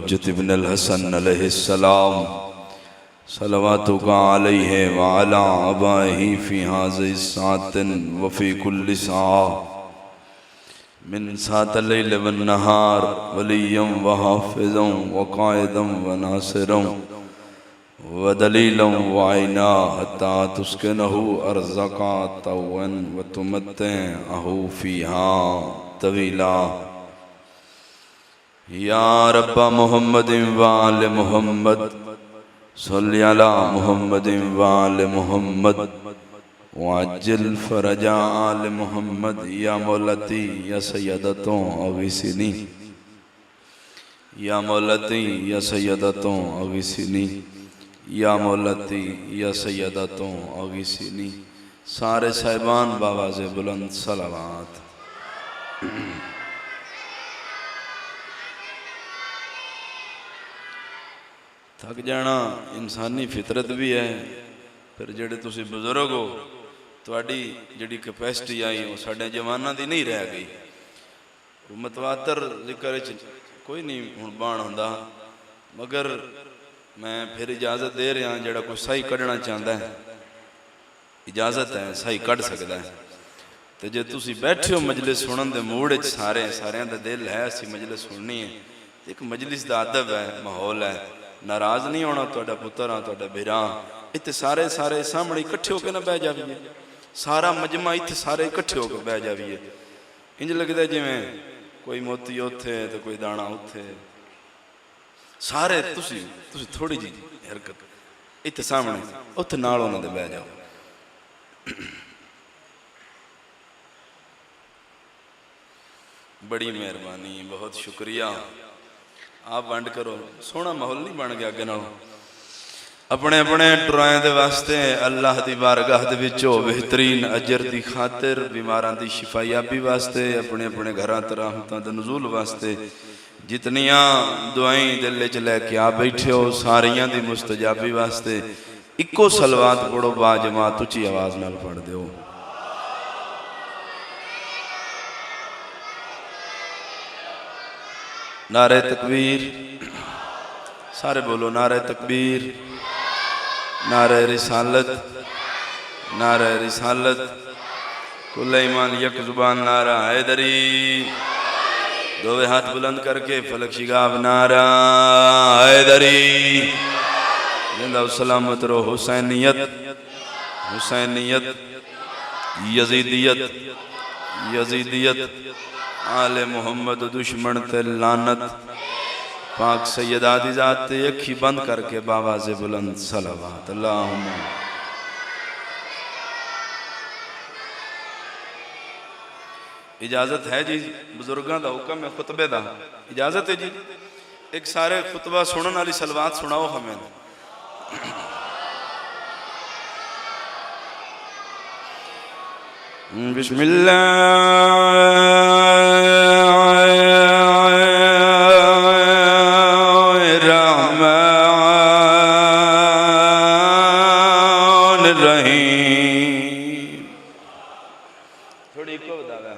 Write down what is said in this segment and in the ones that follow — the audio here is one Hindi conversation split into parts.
हुज्जत इब्नुल हसन अलैहिस्सलाम सलवातुका अलैहि व अला अबाही फी हाज़ि सातिन व फी कुल्लि साअ मिन सातिल लैल वन नहार वलिय्यम व हाफ़िज़न व क़ाइदन व नासिरन व दलीलन व आइना हत्ता तुस्किनहु अर्ज़का तवन व तुमत्तिअहु फ़ीहा तवीला। या रब्बा मुहम्मदिन व आले मुहम्मद सल्लि अला मुहम्मदिन व आले मुहम्मद वाजिल फरजा आले मुहम्मद। या मौलती या सैयदतों अगिसिनी, या मौलती या सैयदतों अगिसिनी, या मौलती या सैयदतों अगिसिनी। सारे साहिबान बावाज़े बुलंद सलावत। थक जाना इंसानी फितरत भी है, फिर जेडे तुसी बुजुर्ग हो तुहाडी जिहड़ी कैपेसिटी आई वो साडे जवानां दी नहीं रह गई। मुतवातर जिक्र कोई नहीं हुण बाण हुंदा, मगर मैं फिर इजाज़त दे रहा जिहड़ा कोई सही कढ़ना चाहता है इजाज़त है, सही कढ़ सकता है। तो जे तुसी बैठे हो मजलिस सुनन दे मूड च सारिਆਂ दा दिल है असीं मजलिस सुननी है, एक मजलिस दा अदब है, माहौल है। नाराज़ नहीं होना तुहाडा पुत्तर हाँ तुहाडा बिरा इत्थे सारे सामने इकट्ठे होकर ना बह जाइए, सारा मजमा इत्थे सारे इकट्ठे होकर बह जाइए। इंज लगता जिवें कोई मोती उत्थे तो कोई दाना उत्थे, सारे तुसी थोड़ी जी हरकत इत्थे सामने उत्थे नाल उन्हां दे बह जाओ। बड़ी मेहरबानी, बहुत शुक्रिया। आप वंड करो, सोहना माहौल नहीं बन गया अगे नालों। अपने अपने टुराए दे वास्ते अल्लाह दी बारगाह दे विच बेहतरीन अजर दी खातिर, बीमारां दी शिफायाबी वास्ते, अपने अपने घरां ते रहमतां दे नुज़ूल वास्ते जितनियां दुआएं दिल च लैके आ बैठे हो सारियां दी मुस्तजाबी वास्ते इक्को सलवात पढ़ो बाजमात उच्ची आवाज़ नाल पढ़ दिओ। नारे तकबीर, सारे बोलो नारे तकबीर, नारे रिसालत, नारे रिसालत, कुल ईमान यक जुबान नारा हैदरी। दोवे हाथ बुलंद करके फलक शिगाब नारा हैदरी। जिंदा सलामत रो हुसैनियत, हुसैनियत, यजीदियत, यजीदियत, आले मोहम्मद दुश्मन ते लानत। पाक सैयदा दी ज़ात अखी बंद करके बावाज़े बुलंद सलावत। अल्लाहुम्मा इजाज़त है जी, बुजुर्गों का हुक्म है खुतबे का, इजाज़त है जी। एक सारे खुतबा सुनने वाली सलवात सुनाओ हमें। बिस्मिल्लाहिर्रहमानिर्रहीम। थोड़ी को बतावा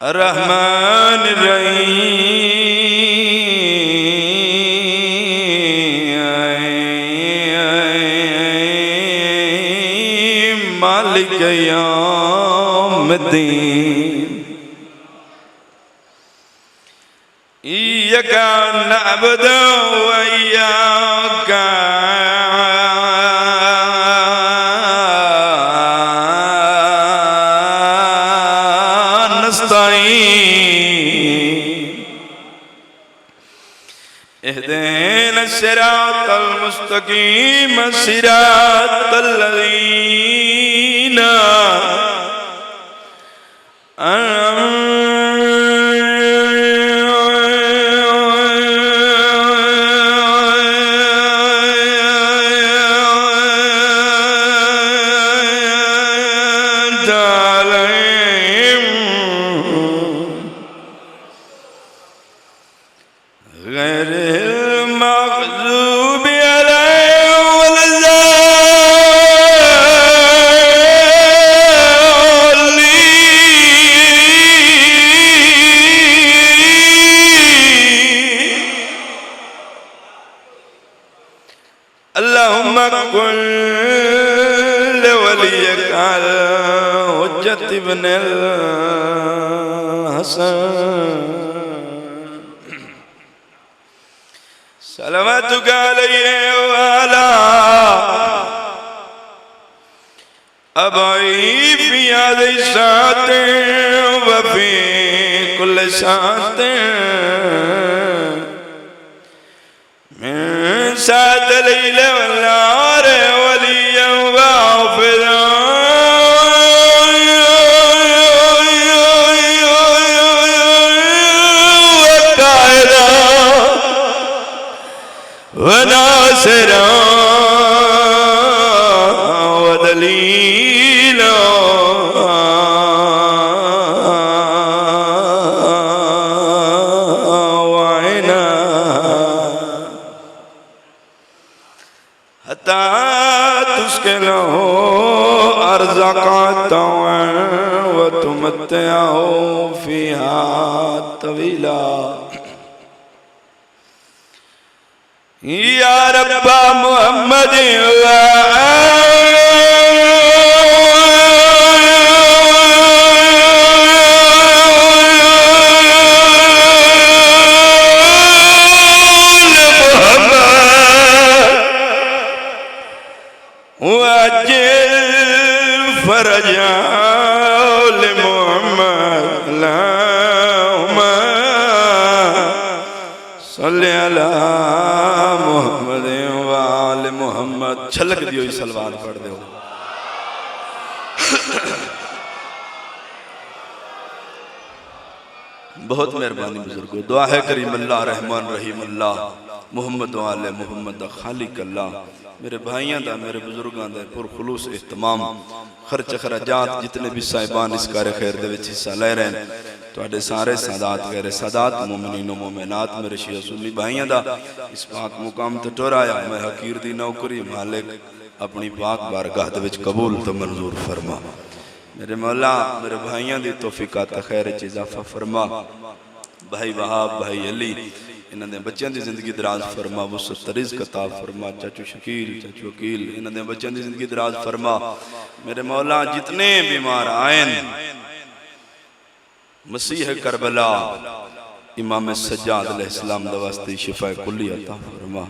रहमान रहीम मालिक यौमिद्दीन। इय्याका नअबुदु व इय्याका इहदिना सिरातल मुस्तकीम सिरातल लज़ीना गैरिल मग़ज़ूबि अलैहिम वलज़्ज़ालिमीन। अल्लाहुम्मा कुल वलियका हुज्जत इब्नुल हसन सलवातुका अलैहि व अला अबई फी हाज़िहि साअति व फी कुल्लि साअतिन मिन साअतिल लैलि वन नहारि वलिय्यन व हाफ़िज़न वनासिरा वदलीला वअइना हत्ता तुस्किनहु अर्ज़क़तन व तुमत्तिअहु फ़ीहा तवीला। या रब्बा मुहम्मद वअज्जिल फरजा लिमुहम्मद सल्ली अला मुहम्मद व आले मुहम्मद। छलक दियो सलवात पढ़ दो। बहुत मेहरबानी बुजुर्गो। दुआ है करीम अल्लाह रहमान रहीम अल्लाह मुहम्मद व आले मुहम्मद दा खालिक अल्लाह मेरे भाइयों का मेरे बुजुर्गों का पुरखुलूस इहतमाम खर्च खराजात जितने भी साहिबान इस कार्य खैर दे विच हिस्सा ले रहे हैं तुहाडे सारे सादात गैर सादात मोमिनीन व मोमिनात मेरे शिया सुन्नी भाइयों का इस पाक मुकाम ते टुराया मैं हकीर दी नौकरी मालिक अपनी पाक बारगाह दे विच कबूल तो मंजूर फरमा। मेरे मौला मेरे भाइयों की तौफीकात खैर च इजाफा फरमा। भाई वहाब भाई अली इन्हां दे बच्चों की जिंदगी दराज फरमा। वसअत रिज़्क़ अता फरमा। चाचू शकील चाचू वकील इन्हां दे बच्चों की जिंदगी दराज फरमा। मेरे मौला जितने बीमार आए मसीह करबला इमाम सज्जाद अलैहिस्सलाम दा वास्ते शिफा कुल्ली अता फरमा।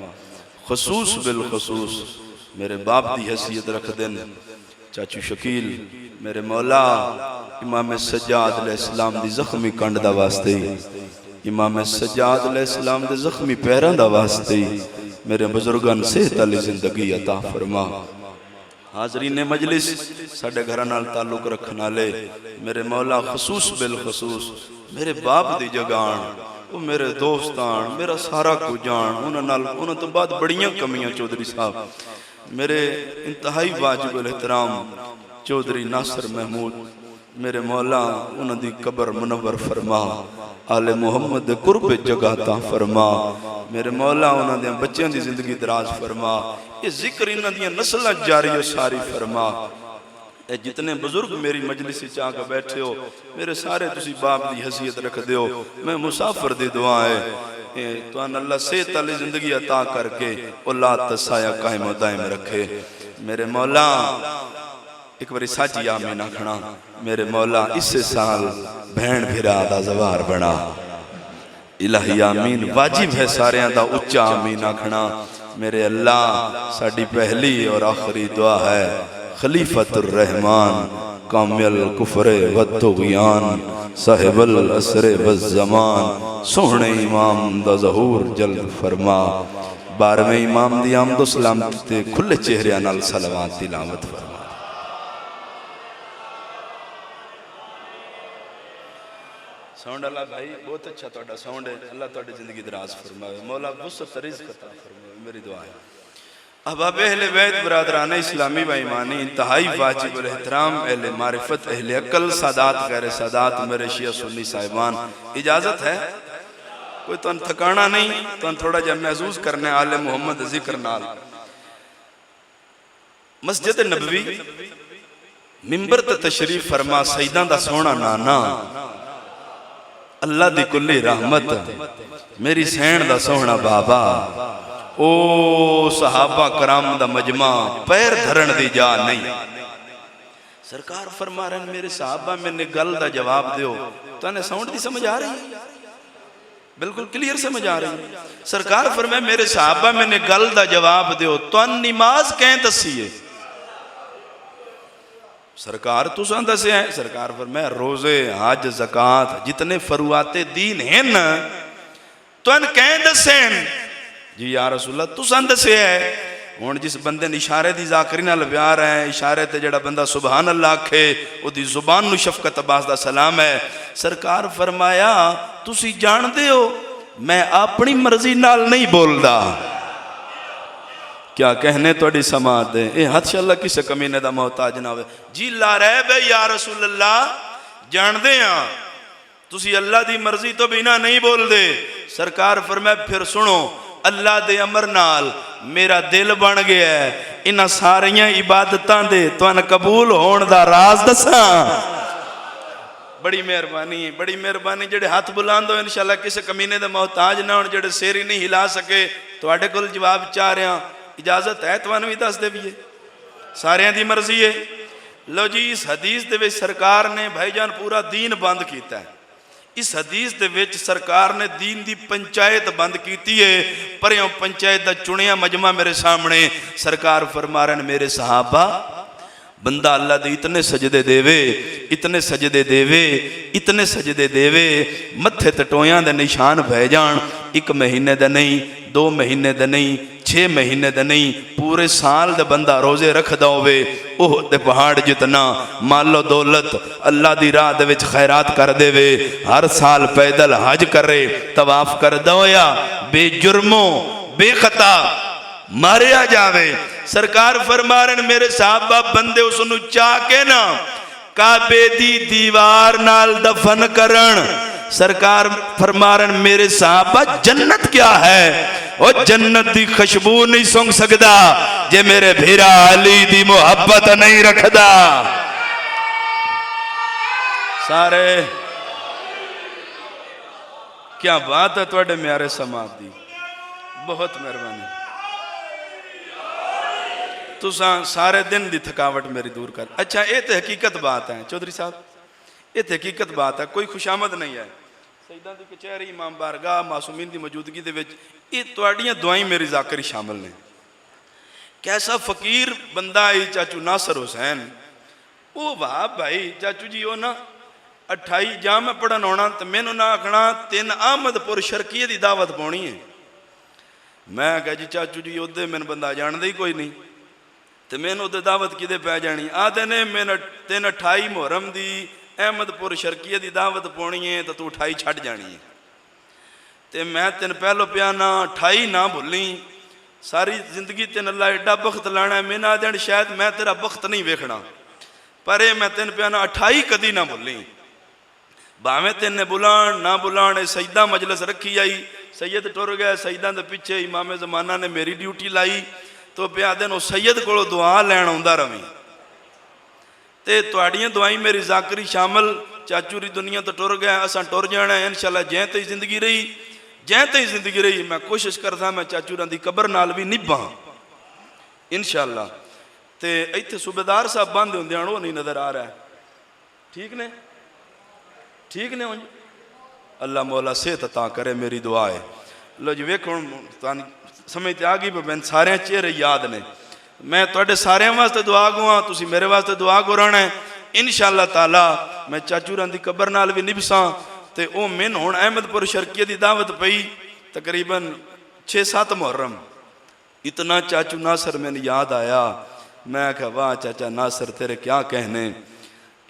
खसूस बिल खसूस मेरे बाप की हैसियत रख देन चाचू शकील मेरे मौला इमाम सज्जाद अलैहिस्सलाम दी जख्मी कंड दा वास्ते इमाम सज्जाद अलैहिस्सलाम दे जख्मी पैरों दा वास्ते मेरे बुजुर्गों सेहत वाली जिंदगी अता फरमा। हाजरीन मजलिस साडे घर नाल ताल्लुक रखने वाले मेरे मौला खसूस बिल खसूस मेरे बाप दी जगान वो मेरे दोस्तान मेरा सारा कुछ जान उन्होंने तो बाद बड़ियां कमियां चौधरी साहब मेरे इंतहाई वाजिब एहतराम चौधरी नासिर महमूद मेरे मौला उन्होंने कबर मुनव्वर फरमा। आले मुहम्मद कुर्ब जगह ता फरमा। मेरे मौला उन्होंने बच्चों की जिंदगी दराज फरमा। ये जिक्र इन्हां दी नस्ल जारी सारी फरमा। ए जितने बुजुर्ग मेरी मजलिस आके बैठे हो मेरे सारे तुसी बाप की हैसियत रख दो। मैं मुसाफिर दी दुआ है तुहानू अल्लाह सेहत वाली जिंदगी अता करके औलाद तसाया कायम दायम रखे। मेरे मौला एक बारी साची आमीन आखना। मेरे मौला इस साल भैन भिरा दा ज़वार बना इलाही आमीन वाजिब है सारियां दा उच्चा आमीन आखना। मेरे अल्लाह साडी पहली और आखिरी दुआ है खलीफतुर रहमान कामिल कुफरे व तुग़यान साहिबल असरे व ज़मान सोहने इमाम दा ज़हूर जल्द फरमा। 12वें इमाम दी आमद सलामत ते खुले चेहरे नाल सलावत तिलावत फरमा। साउंड अल्लाह भाई बहुत अच्छा तुहाडा साउंड है। अल्लाह तुहाडी जिंदगी दराज फरमावे। मौला वसअत रिज़्क़ अता फरमावे मेरी दुआ है। अहबाब अहले बैत बरादरान इस्लामी व ईमानी इंतहाई वाजिब उल एहतराम अहले मारिफत अहले अकल सादात गैर सादात मेरे शिया सुन्नी साहिबान इजाजत है कोई तुहानू थकाना नहीं, तुहानू थोड़ा जिहा महसूस करना है आले मुहम्मद जिक्र नाल। मस्जिद नबवी मिंबर ते तशरीफ फरमा, सईदां दा सोहना नाना, अल्लाह दी कुल्ली रहमत, मेरी सैन दा सोहना बाबा, ओ सहाबा कराम दा मजमा, पैर धरण दी जा नहीं। सरकार फरमा रहे मेरे सहाबा, मैंने गल दा जवाब दियो। तुहानू साउंड दी समझ आ रही? बिल्कुल क्लियर समझ आ रही। सरकार फरमाए मेरे सहाबा, मैंने गल दा जवाब दियो, तुहानू नमाज कैं दसीए? सरकार तुसां दसिया है। सरकार फरमाए रोजे, हज, ज़कात, जितने फरुआते दीन हैं तुहानू कैं दसेन? जी या रसूलल्लाह तुसां दसिया है। हुण जिस बंदे ने इशारे की ज़ाकरी नाल प्यार है, इशारे ते जिहड़ा बंदा सुबहान अल्लाह आखे, उहदी जुबान नूं शफकत अब्बास दा सलाम है। सरकार फरमाया तुसी जानदे हो मैं अपनी मर्जी नाल नहीं बोलदा। क्या कहने तुहाडी समात दे, ये हथ अल्लाह किसी कमीने दा मोहताज ना होवे। जी ला रहे बे या रसूलल्लाह, जानदे हां तुसी अल्लाह दी मर्जी तो बिना नहीं बोलदे। सरकार फरमाए फिर सुनो, अल्लाह दे अमर नाल मेरा दिल बन गया है, इन्हां सारियां इबादतां दे तुहानू कबूल होण दा राज दसां। बड़ी मेहरबानी, बड़ी मेहरबानी। जेडे हाथ बुलंद हो इंशाअल्लाह किसी कमीने दे मोहताज ना होण, जेडे सिर ही नहीं हिला सके, तुहाडे कोल जवाब चाह रहा, इजाजत है तुहानू भी दस देवीए, सारियां दी मर्जी है। लो जी, इस हदीस दे विच सरकार ने भाईजान पूरा दीन बंद कीता है। इस हदीस दे विच सरकार ने दीन दी पंचायत बंद कीती है। परेओ पंचायत दा चुनिया मजमा मेरे सामने। सरकार फरमा रहे मेरे सहाबा, बंदा अल्लाह दे इतने सजदे देवे, इतने सजदे देवे, इतने सजदे देवे, मत्थे टटोयां दे निशान पै जान, 1 महीने दे नहीं, 2 महीने दे नहीं, 6 महीने दे नहीं, पूरे साल दे बंदा रोजे रखदा होवे, ओह ते पहाड़ जितना मालो दौलत अल्लाह दी राह दे विच खैरात कर देवे, हर साल पैदल हज करे, तवाफ करदा होया बेजुर्मो बेखता मारिया जावे। सरकार फरमा रहे मेरे साहबा, बंदे उसनू चाह के ना काबे दी दीवार नाल दफन करन। सरकार फरमा रहे मेरे साहबा, जन्नत क्या है? और जन्नत दी खुशबू नहीं सूंघ सकदा जे मेरे भीरा अली दी मोहब्बत नहीं रखदा। सारे क्या बात है तुहाडे म्यारे समाज दी, बहुत मेहरबानी। तुसां सारे दिन दी थकावट मेरी दूर कर। अच्छा ये तो हकीकत बात है चौधरी साहब, ये तो हकीकत बात है, कोई खुशामद नहीं है। सईदां दी कचहरी, इमाम बारगाह, मासूमीन की मौजूदगी दे विच ये तुहाड़ियां दुआई मेरी ज़ाकरी शामिल ने। कैसा फकीर बंदा है चाचू नासर हुसैन, वो वाह भाई चाचू जी, वो ना 28 जाम पढ़न आना तो मैनू ना आखना 3 अहमदपुर शर्कीए की दावत पानी है। मैं कहा जी चाचू जी उदे मैनू बंदा जानता ही कोई नहीं, तो मैनू उदे दावत किदे पै जानी? आते ने मैंने 3 28 मुहर्रम की अहमदपुर शर्कीए की दावत पानी है, तो तू 28 छड़ जानी है। तो मैं तेन पहलो पिया ना 28 ना भुली, सारी जिंदगी तेन अल्लाह एडा बख्त लाना है। मैंने आदि शायद मैं तेरा बख्त नहीं वेखना, पर मैं तेन पिया ना 28 कदी ना भुली। भावें तेन बुलाण ना बुलाण, सईदा मजलस रखी आई, सैयद टुर गए, सईदा के पिछे इमामे जमाना ने मेरी ड्यूटी लाई, तो पिया दिन सैयद को दुआ लैन आउंदा रवी। तो तुहाड़ियां दुआई मेरी ज़ाकरी शामिल। चाचू री दुनिया तो टुर गया, असां टुर जाना है इंशाअल्लाह। जै तई जिंदगी रही, जै तई जिंदगी रही, मैं कोशिश करता मैं चाचू दी कबर नाल भी निभा इंशाअल्लाह। तो इत्थे सूबेदार साहब बंद होंदे वो नहीं नज़र आ रहा है, ठीक ने? ठीक ने उंज? अल्लाह मौला सेहत अता करे, मेरी दुआ है। लो जी वेखो तुहानू समझ ते आ गई, मैं सारे चेहरे याद ने। मैं तुहाडे सारे वास्ते दुआ गुआ, तुसी मेरे वास्ते दुआ गुराना है इंशाअल्लाह ताला। मैं चाचू दी कबर नाल भी निभसा। तो वह मैनू हुण अहमदपुर शर्कीए की दावत पई तकरीबन 6-7 मुहर्रम। इतना चाचू नासर मैंने याद आया, मैं कहा वाह चाचा नासर तेरे क्या कहने,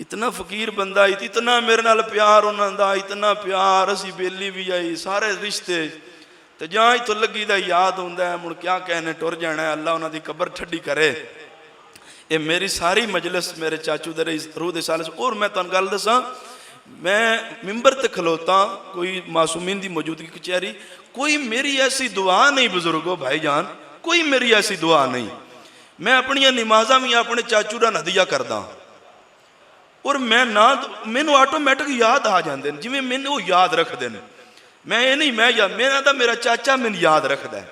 इतना फकीर बंदा, इतना मेरे नाल प्यार उन्होंने दा, इतना प्यार, असी बेली भी आई, सारे रिश्ते, तो जहाँ इतों लगी दा याद होंदा है। मुड़ क्या कहने, टुर जाना है, अल्लाह उन्होंने कबर ठंडी करे। ये मेरी सारी मजलिस मेरे चाचू दे रूह दे साल। और मैं तुहानू गल दसां, मैं मिंबर ते खलोता, कोई मासूमीन की मौजूदगी कचहरी, कोई मेरी ऐसी दुआ नहीं बुजुर्गो भाईजान, कोई मेरी ऐसी दुआ नहीं। मैं अपनिया नमाजा भी अपने चाचू का हदिया करदा, और मैं ना मैनू आटोमैटिक याद आ जाते हैं, जिमें मैंने वो याद रखते हैं। मैं ये नहीं मैं याद, मेरा तो मेरा चाचा मैंने याद रखता है।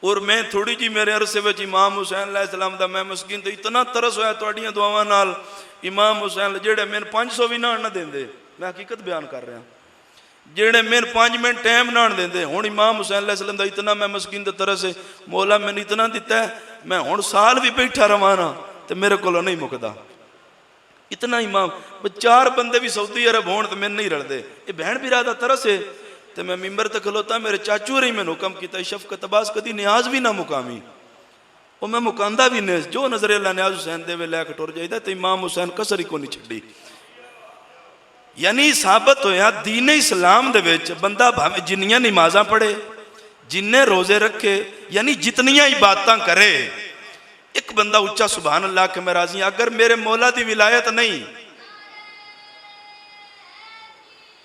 और मैं थोड़ी जी मेरे अरसे में इमाम हुसैन अलैहिस्सलाम दा मैं मस्कीन तो इतना तरस होया तुहाड़ियां दुआवां नाल। इमाम हुसैन जेड़े मैंने 500 भी नहान ना देंदे, मैं हकीकत बयान कर रहा, जेड़े मैंने 5 मिनट टाइम नहान देंदे, हुण इमाम हुसैन अलैहिस्सलाम दा इतना मैं मस्कीन दा तरस है, मौला मैंने इतना दिता है, मैं हुण साल भी बैठा रवां ना तो मेरे कोलों नहीं मुकदा। इतना इमाम 4 बंदे भी सऊदी अरब होण तो मैंने नहीं रलदे, ये बहन भरा दा तरस है। तो मैं मिंबर तक खलोता, मेरे चाचू ने मैंने हुक्म किया, शफकत अब्बास कदी न्याज भी ना मुकामी, वो मैं मुकांदा भी नहीं, जो नजरे अल्लाह न्याज हुसैन देवे लैके टुर जाइदा। तो इमाम हुसैन कसर ही को नहीं छड़ी। यानी साबित होया दीन इस्लाम दे विच बंदा भावें जिन्नियां नमाज़ां पढ़े, जिन्ने रोजे रखे, यानी जितनियां इबादतां करे, एक बंदा उच्चा सुभान अल्लाह के मैं राजी, अगर मेरे मौला दी विलायत नहीं,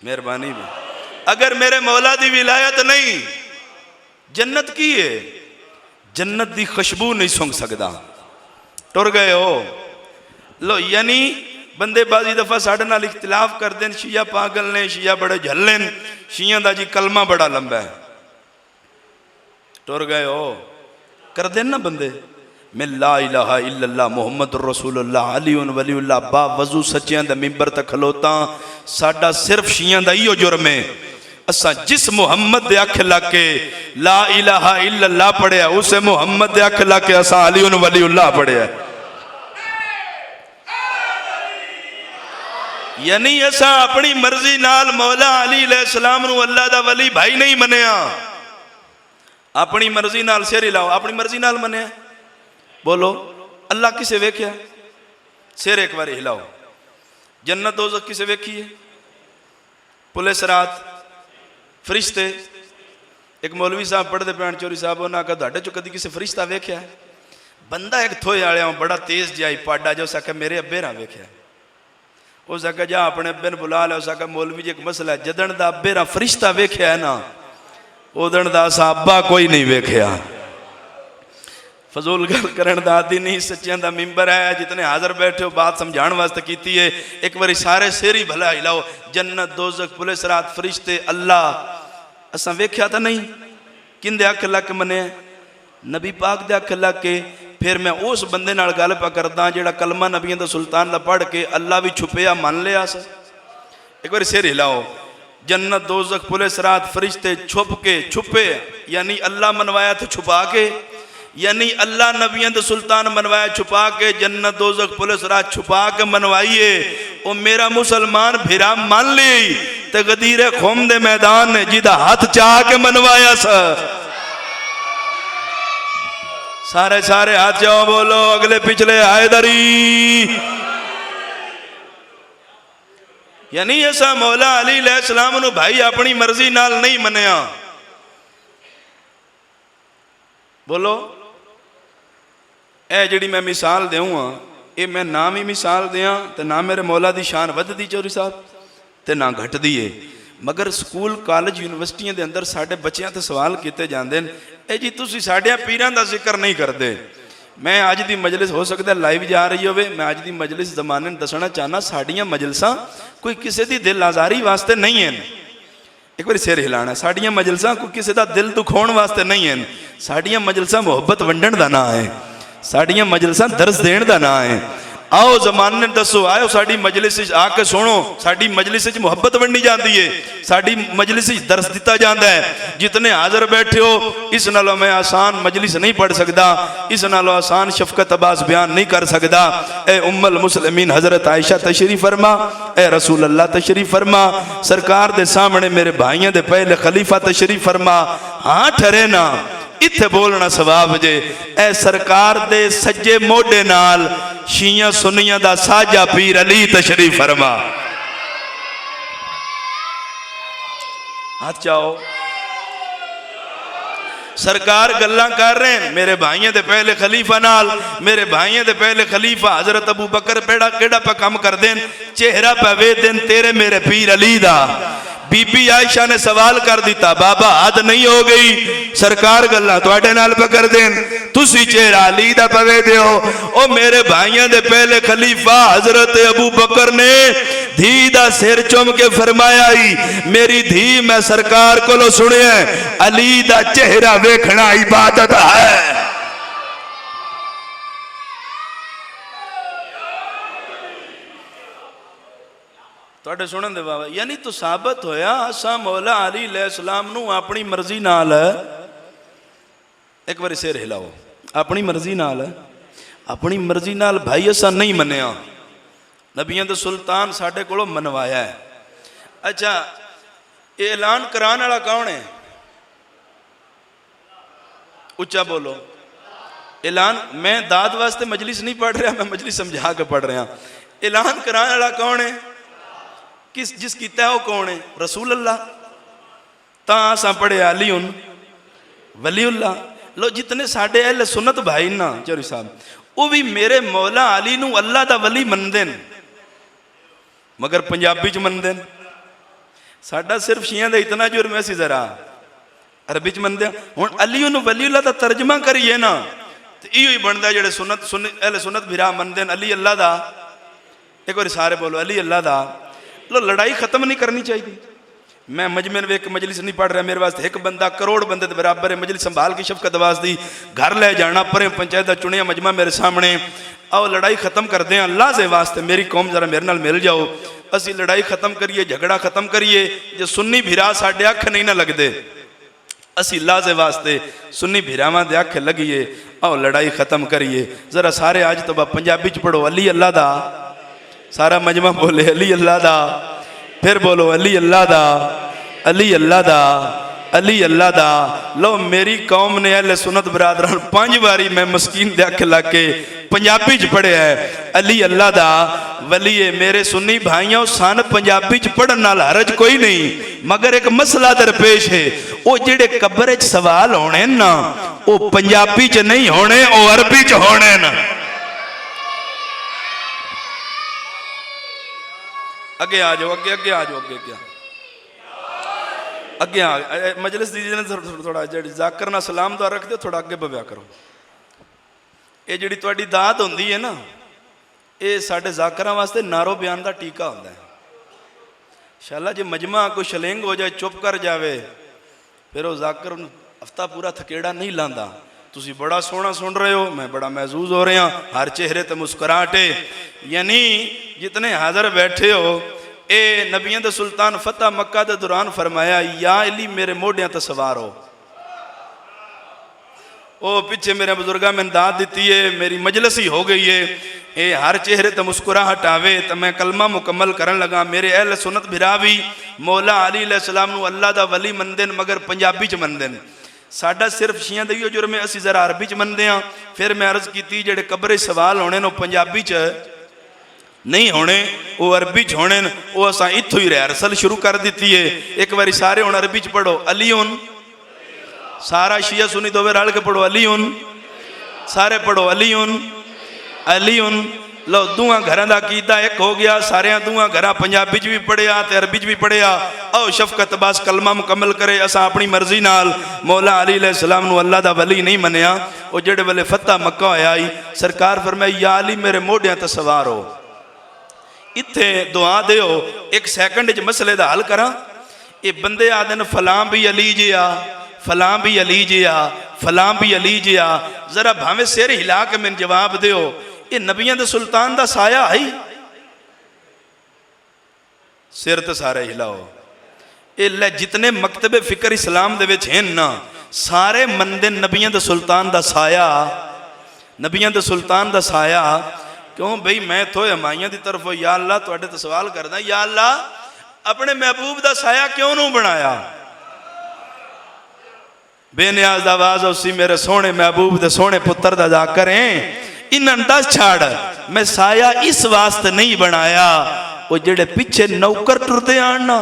मेहरबानी में, अगर मेरे मौला दी विलायत नहीं, जन्नत की है, जन्नत दी खुशबू नहीं सूंघ सकता। टुर गए हो लो। यानी बंदे बाजी दफा साढ़े नाल इख्तिलाफ करते हैं, शिया पागल ने, शिया बड़े झल्ले ने, शिया का जी कलमा बड़ा लंबा है। टुर गए हो कर देन ना बंदे। मैं ला इलाहा इल्लल्लाह मुहम्मद रसूलुल्लाह अलीउन वलीउल्लाह बा वजू सच्चियां दा मिंबर तक खलोता, साडा सिर्फ शिया का इहो जुर्म है, असा जिस मुहम्मद दे अख लग के ला इलाहा इल्लल्लाह पढ़िया, उसे मुहम्मद दे अख लग के असा अलीउन वलीउल्लाह पढ़िया। यानी असा अपनी मर्जी नाल मौला अली अलैहिस्सलाम नू अल्लाह दा वली भाई नहीं मनिया, अपनी मर्जी नाल सिर हिलाओ, अपनी मर्जी नाल मनिया। बोलो अल्लाह किसे वेख्या? सिर एक बार हिलाओ। जन्नत दोज़ख किसे वेखी है? पुलिस रात फरिश्ते। एक मौलवी साहब पढ़ते पैण चोरी साहब, उन्हें आखा तुहाडे चो कदी किसी फरिश्ता वेख्या? बंदा एक थोए आलिया बड़ा तेज जिहा पाडा जो, उस आखा मेरे अब्बे ना वेख्या। उस आखा जा अपने अब्बे ने बुला लिया। उस आखा मौलवी जी एक मसला है, जदन दा अब्बे रा फरिश्ता वेख्या है ना, उदन दा असा अब्बा कोई नहीं वेख्या। फजूल गल करन दा आदि नहीं, सच्चियां दा मिंबर है, जितने हाजिर बैठे हो बात समझाण वास्ते कीती है। एक बारी सारे सिर ही भला हिलाओ। जन्नत दोज़ख पुलिस रात फरिश्ते अल्लाह असा वेख्या तो नहीं, किंदे अख लग मने? नबी पाक दे अख लग के। फिर मैं उस बंदे नाल गल पा करदा जेड़ा कलमा नबियां दा सुल्तान दा पढ़ के अल्लाह भी छुपया मान लिया। एक बार सिर हिलाओ। जन्नत दोज़ख पुलिस रात फरिश्ते छुप के छुपे, यानी अल्लाह मनवाया तो छुपा के, यानी अल्लाह नबियां दा सुल्तान मनवाया छुपा के, जन्नत दोज़ख पुलिस रात छुपा के मनवाइए। ओ मेरा मुसलमान भिरा मान ली ते गदीरे खुम दे मैदान ने जिदा हाथ चाह के मनवाया सा। सारे सारे हाथ जाओ, बोलो अगले पिछले हैदरी। यानी ऐसा मौला अली अलैहिस्सलाम नु भाई अपनी मर्जी नाल नहीं मनिया। बोलो ए जिहड़ी मैं मिसाल देऊँ, ये मैं ना भी मिसाल दियाँ तो ना मेरे मौला की शान वधदी चौधरी साहब तो ना घटदी है। मगर स्कूल कॉलेज यूनिवर्सिटियां के अंदर साढ़े बच्चों तो सवाल किए जाते हैं, ए जी तुसीं साढ़ियां पीरां दा जिक्र नहीं करते। मैं अज की मजलिस हो सकता लाइव जा रही हो, मैं अज की मजलिस जमाने में दसना चाहना, साड़ियाँ मजलिसां कोई किसी की दिल आजारी वास्ते नहीं है। एक बार सिर हिलाना, साड़ियाँ मजलिसां कोई किसी का दिल दुखाने वास्ते नहीं है। साड़ियाँ मजलिसां मुहब्बत वंडण का ना है, साड़ियाँ मजलिसां दर्स देण का ना है। आओ जमाने दसो, आओ साड़ी मजलिस आके सुनो, साड़ी मजलिस मुहब्बत वंडी जाती है, साड़ी मजलिस दर्स दिता जाता है। जितने हाजिर बैठे हो, इस नालों मैं आसान मजलिस नहीं पढ़ सकता, इस नालों आसान शफकत अब्बास बयान नहीं कर सकता। ए उम्मुल मुस्लिमीन हजरत आयशा तशरीफ फरमा, ए रसूल अल्लाह तशरीफ फरमा, सरकार दे सामने मेरे भाइयों दे पहले खलीफा तशरीफ फरमा। हाँ ठहरे ना, इत्थे बोलना सवाब जे। ए सरकार दे सज्जे मोढे नाल शिया सुनिया दा साजा पीर अली तशरीफ फरमा। हाथ जाओ। सरकार गल्लां कर रहे हैं मेरे भाइयों के पहले खलीफा नाल, मेरे भाइयों के पहले खलीफा हजरत अबू बकर पेड़ा केड़ा पे कम कर देन, चेहरा पे वे दिन तेरे मेरे पीर अली दा। बीबी आयशा ने सवाल कर दिता, बाबा हद नहीं हो गई, सरकार गल्लां तुहाडे नाल पे कर देन, तुसी चेहरा अली दा पवे दियो। ओ मेरे भाइयों के पहले खलीफा हजरत अबू बकर ने धी दा सिर चुम के फरमाया ही, मेरी धी मैं सरकार कोलों सुनिया अली दा चेहरा वेखना इबादत है। तुहाडे सुनन दे बाबा, यानी तो साबित होया असा मौला अली अलैहिस्सलाम नू अपनी मर्जी नाल, एक बारी सिर हिलाओ, अपनी मर्जी नाल, अपनी मर्जी नाल भाई असा नहीं मन्निया, नबियां दे सुल्तान साडे कोलों मनवाया है। अच्छा ये ऐलान कराने वाला कौन है? उच्चा बोलो। ऐलान, मैं दाद वास्ते मजलिस नहीं पढ़ रहा, मैं मजलिस समझा के पढ़ रहा। ऐलान कराने वाला कौन है? किस जिस किया वो कौन है? रसूल अल्लाह। ता असा पढ़े अली उन वलीउल्लाह। लो जितने साडे अहले सुन्नत भाई ना चौधरी साहब, वो भी मेरे मौला अली नू अल्लाह दा वली मनदे न, मगर पंजाबी च मनदे न। साडा सिर्फ शियां दा इतना जुर्म है, असीं जरा अरबी च मनदे। हुण अली उन वलीउल्लाह दा तर्जमा करिए ना तो इहो ही बनदा जेड़े सुन्नत अहले सुन्नत भिरा मनदे न अली अल्लाह दा। एक बार सारे बोलो अली अल्लाह दा। लो लड़ाई खत्म नहीं करनी चाहिए। मैं मजमे में एक मजलिस नहीं पढ़ रहा, मेरे वास्ते एक बंदा करोड़ बंदे के बराबर है। मजलिस संभाल की शफकत वास्ते घर ले जाना, परे पंचायत का चुनिया मजमा मेरे सामने आओ, लड़ाई खत्म करते हैं अल्लाह से वास्ते, मेरी कौम जरा मेरे नाल मिल जाओ, असी लड़ाई खत्म करिए, झगड़ा खत्म करिए। जो सुन्नी भिरा साढ़े अख नहीं ना लगते, असी अल्लाह से वास्ते सुन्नी भिरावां दे अख लगिए, आओ लड़ाई खत्म करिए। जरा सारे आज तो पंजाबी च पढ़ो अली अल्लाह दा। सारा मजमा बोले अली अल्लाह दा, फिर बोलो अली अल्लाह दा, अली अल्लाह दा, अली अल्लाह दा। लो मेरी कौम ने अहले सुन्नत बरादरान 5 बारी मैं मस्कीन दे अख लग के पंजाबी च पढ़िया है अली अल्लाह दा वली है। मेरे सुन्नी भाइयों सन पंजाबी च पढ़न नाल हरज कोई नहीं, मगर एक मसला दरपेश है, वो जेड़े कब्र च सवाल होने ना वो पंजाबी च नहीं होने, वो अरबी च होने न। अगे आ जाओ, अगे अगे आ जाओ, अगे अगे अगे आ मजलिस दीजिए थोड़ा जाकर ना सलाम दुआ रख दो, थोड़ा अगे बव्या करो। ये जी थोड़ी दात होंगी है ना, ये साढ़े जाकर वास्ते नारो बयान का टीका होता है। शाला जो मजमा कोई शलेंग हो जाए, चुप कर जाए, फिर वो जाकर हफ्ता पूरा थकेड़ा नहीं लाता। तुसी बड़ा सोहना सुन रहे हो, मैं बड़ा महसूस हो रहा, हर चेहरे ते मुस्कुराहट है। यानी जितने हाजिर बैठे हो, ए नबियों दे सुल्तान फतेह मक्का दे दौरान फरमाया, या अली मेरे मोढ़ियां ते सवार हो। ओ पिछे मेरे बुजुर्गा मैंने दात दी है, मेरी मजलिस ही हो गई है, ये हर चेहरे ते मुस्कुराहट आवे तो मैं कलमा मुकम्मल करन लगा। मेरे अहले सुन्नत भिरा भी मौला अली अलैहिस्सलाम नू अल्लाह दा वली मनदे न, मगर पंजाबी च मनदे न। साडा सिर्फ शियां दा इहो जुर्म है, असीं जरा अरबी च मनदे हां। फिर मैं अर्ज की जेड़े कब्रे सवाल होने न पंजाबी च नहीं होने, वो अरबी च होने न। वो असां इत्थों ही रिहर्सल शुरू कर दी है। एक बारी सारे हुण अरबी च पढ़ो अली उन, सारा शिया सुनी दोवे रल के पढ़ो अली उन, सारे पढ़ो अली उन, अली उन। लो दूआ घर का कीदा एक हो गया, सारे दूआ घर पंजाबी च भी पढ़िया तो अरबी च भी पढ़िया। आओ शफकत बस कलमा मुकम्मल करे। असा अपनी मर्जी नाल मौला अली अलैहिस्सलाम नू अल्लाह दा वली नहीं मनिया। वो जेड़े वेले फतेह मक्का होया ही, सरकार फरमाई या अली मेरे मोढ़ियां ते सवार हो। इत्थे दुआ दिओ, एक सैकंड च मसले दा हल करा। ये बंदे आदे न फलां भी अली जी आ, फलां भी अली जी आ, फलां भी अली जी आ। जरा भावें सिर हिला के मैंने जवाब दिओ, ये नबियां दे सुल्तान दा साया है? सिर तो सारे हिलाओ। ये जितने मकतबे फिक्र इस्लाम दे विच हैं ना, सारे मनदे नबियां दे सुल्तान दा साया, नबियां दे सुल्तान दा साया। क्यों भाई मैं तो हमाइयां की तरफ या अल्लाह तुहाडे ते सवाल करदा, या अल्लाह अपने महबूब दा साया क्यों नू बनाया? बेनियाज दा आवाज उसी मेरे सोहने महबूब दे सोहने पुत्र दा अदा करें। इन्हां दस छाड़, मैं साया इस वास्ते नहीं बनाया, वो जेड़े पिछे नौकर टुरदे आन ना,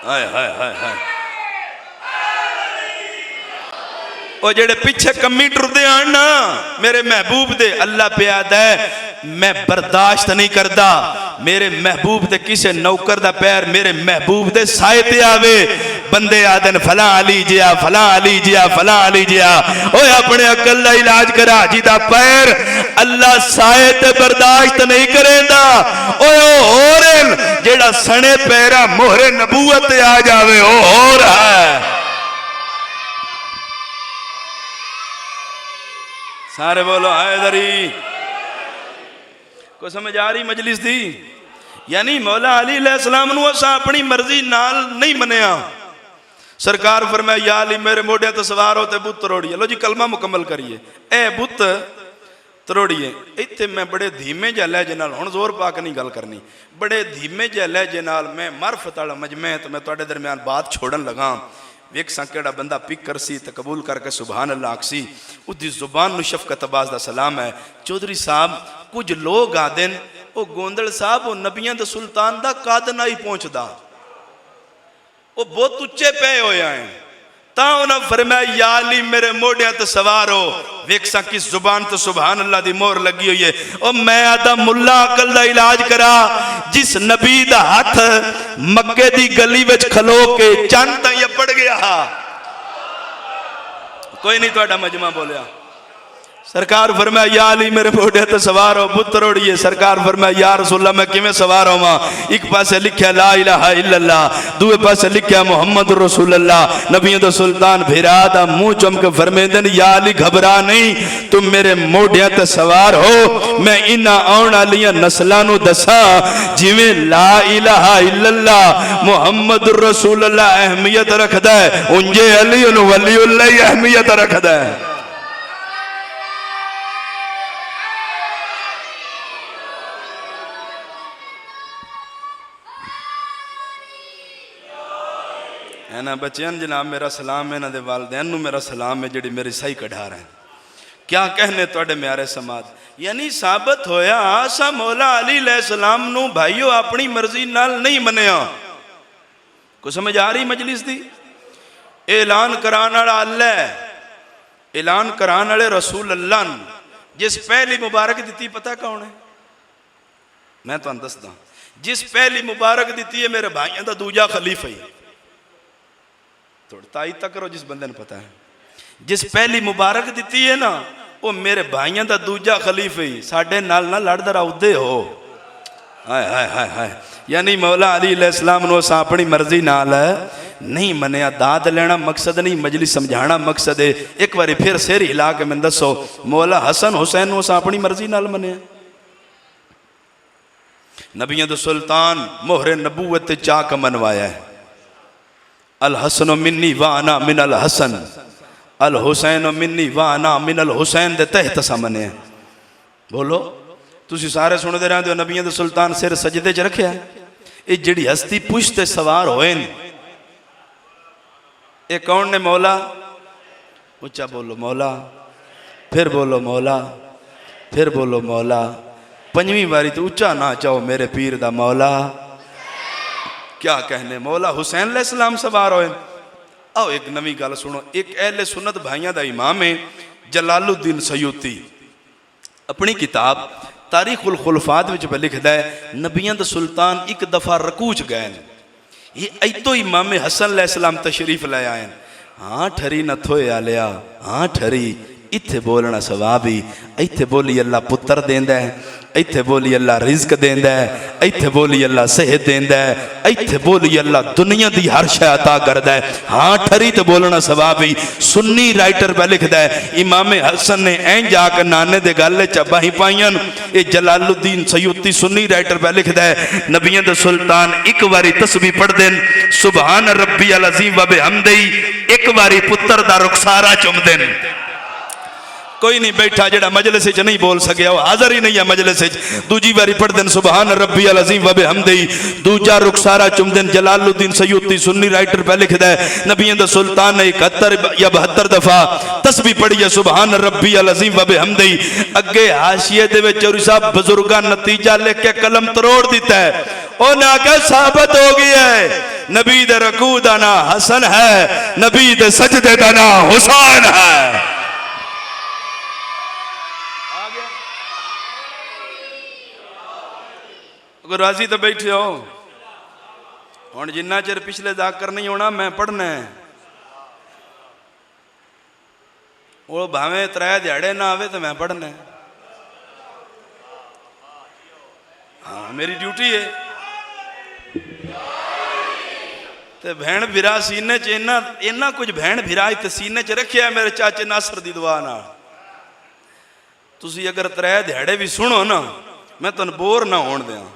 हाय हाय हाय हाय, ਉਹ ਜਿਹੜੇ ਪਿੱਛੇ ਕੰਮੀ ਟੁਰਦੇ ਆਣ ਨਾ मेरे महबूब दे, अल्लाह प्याद है मैं बर्दाश्त नहीं करता मेरे महबूब दे किसे नौकर दा पैर मेरे महबूब दे साए ते आवे। बंदे आदन फला अली जिया फला अली जिया फला अली जिया, ओए अपने अकल दा इलाज करा जी दा पैर अल्लाह साए ते बर्दाश्त नहीं करेंदा। ओए ओ होर जेड़ा सने पैरा मोहरे नबूवत ते आ जावे ओ होर है। सारे बोलो हैदरी। को समझ आ रही मजलिस दी? यानी मौला अली अलैहिस्सलाम नूं असां अपनी मर्जी नाल नहीं मनिया। सरकार फरमाया या अली मेरे मोढे ते सवार हो ते बुत तरोड़िए। लो जी कलमा मुकम्मल करिए। ए बुत तरोड़िए। इत्थे मैं बड़े धीमे जिहे लहजे नाल, हुण जोर पा के नहीं गल करनी, बड़े धीमे जिहे लहजे नाल मैं मार्फत वाला मजमे ते मैं तुहाडे दरमियान बात छोड़न लगा। वेख सा केड़ा बंदा पिक करसी तो कबूल करके सुभान अल्लाह आखसी, उदी जुबान नूं शफकत अब्बास दा सलाम है। चौधरी साहब कुछ लोग आदन वो गोंदल साहब वो नबियां दे सुल्तान दा कद नहीं पहुंचदा, वो बहुत उच्चे पे होया है। ता उन्हें फरमाया या अली मेरे मोढियां ते सवार हो। वेख सा किस जुबान तो सुभान अल्लाह दी मोहर लगी हुई है। और मैं आदा मुल्ला अकल दा इलाज करा जिस नबी दा हाथ मक्के दी गली विच खलो के चंद ताईं पड़ गया। कोई नहीं तुहाडा मजमा बोलिया। सरकार फरमाया या अली मेरे मोढे ते सवार हो, बुत तरोड़िए। सरकार फरमाया या रसूलल्लाह मैं किवें सवार होवां? एक पासे लिखिया ला इलाहा इल्लल्लाह, दूए पासे लिखिया मुहम्मद रसूलुल्लाह। नबियों दा सुल्तान भिरा दा मुंह चुम के फरमांदे ने या अली घबरा नहीं, तुम मेरे मोढे ते सवार हो। मैं इन्हां आउण वालियां नस्लां नूं दसां जिवें ला इलाहा इल्लल्लाह मुहम्मद रसूलुल्लाह अहमियत रखदा है, उंजे अली वलीउल्लाह अहमियत रखदा है। ना बच्चन जनाब मेरा सलाम है, इन्हां दे वालिदैन नूं मेरा सलाम है जिहड़ी मेरी सही कढ़ा रहे। क्या कहने तुहाडे म्यारे समाज। यानी साबित होया असा मौला अली अलैहिस्सलाम नूं भाईओ अपनी मर्जी नाल नहीं मनिया। को समझ आ रही मजलिस दी? ऐलान कराने वाला अल्लाह है, ऐलान कराने वाले रसूल अल्लाह ने। जिस पहली मुबारक दी पता कौन है? मैं तुहानूं दसदा। जिस पहली मुबारक दी है मेरे भाइयों का दूजा खलीफा ही। थोड़ा ताई तक करो जिस बंदे ने पता है। जिस पहली मुबारक दी है ना वो मेरे भाइयों का दूजा खलीफा ही। साडे नाल ना लड़दा रौदे हो। हाय हाय हाय हाय। यानी मौला अली अलैहिस्सलाम नूं असां अपनी मर्जी नाल नहीं मनिया। दाद लेना मकसद नहीं, मजलिस समझाना मकसद है। एक बार फिर सिर हिला के मैनूं दसो मौला हसन हुसैन नूं असां अपनी मर्जी नाल मनिया? नबियों दे सुल्तान मोहरे नबूवत चाक मनवाया है। अल हसन मिन्नी वाना मिन अल हसन, अल हुसैन मिन्नी वाना मिन अल हुसैन दे तहत सामने। बोलो तुसी सारे सुनते रहते हो नबियों दे सुल्तान सिर सजदे च रखे। ये जिहड़ी हस्ती पुश्ते सवार होए ये कौन ने? मौला। उच्चा बोलो मौला, फिर बोलो मौला, फिर बोलो मौला। पंजवीं बारी तो उच्चा ना चाहो मेरे पीर दा मौला। क्या कहने मौला हुसैन अलैहिस्सलाम सवार होए। आओ एक नवी गल सुनो। एक अहले सुन्नत भाइयों का इमाम है जलालुद्दीन सयूती, अपनी किताब तारीखुल खुलफात विच लिखदा है नबियों दा सुल्तान एक दफ़ा रकू च गए। ये इतो इमाम हसन अलैहिस्सलाम तशरीफ ले आए। हाँ ठरी न थोए आलिया, हाँ ठरी इत्थे बोलना सवाब ही। इत्थे बोली अल्लाह पुत्र देंदा है, इत्थे बोली अल्लाह रिज्क देंदा है, इत्थे बोली अल्लाह सेहत देंदा है, इत्थे बोली अल्लाह दुनिया दी हर शै अता करदा है। हाँ ठरी तो बोलना सवाब ही। सुन्नी राइटर पे लिखदा है इमाम हसन ने ऐं जाकर नाने दे गल च बाही पाइयां। ये जलालुद्दीन सयूती सुन्नी राइटर पे लिखदा है नबियों दे सुल्तान एक बारी तस्बीह पढ़दे सुभान रब्बी अल अज़ीम व बिहम्दिही, एक बारी पुत्र दा रुखसारा चुमदे। कोई नहीं बैठा जेड़ा मजलिस च नहीं बोल सके वो हाज़र ही नहीं है मजलिस च। दूजी बारी पढ़ते सुभान रब्बी अल अज़ीम व बिहम्दिही, दूजा रुखसारा चुमदे। जलालुद्दीन सयूती सुन्नी राइटर पे लिखदा है नबियों दा सुल्तान ने 71 या 72 दफा तस्बीह पढ़ी है सुभान रब्बी अल अज़ीम व बिहम्दिही। अगे हाशिए दे विच चौधरी साहब बुजुर्गां नतीजा लिख के कलम तरोड़ दिता है। उन्हें आख्या साबित हो गया है नबी दे रकू दा ना हसन है, नबी दे सजदे दा ना हुसैन है। अगर राजी तो बैठे हो हुण जिन्ना चिर पिछले जाकर नहीं होना मैं पढ़ना है। वो भावें 3 दिहाड़े ना आवे तो मैं पढ़ना है। हाँ मेरी ड्यूटी है। ते भैन भिरा सीने च इन्ना कुछ भैन भिरा इत्थे सीने च रखिया मेरे चाचे नासर दी दुआ नाल। तुसी अगर 3 दिहाड़े भी सुनो ना मैं तुहानू बोर ना होण दियां।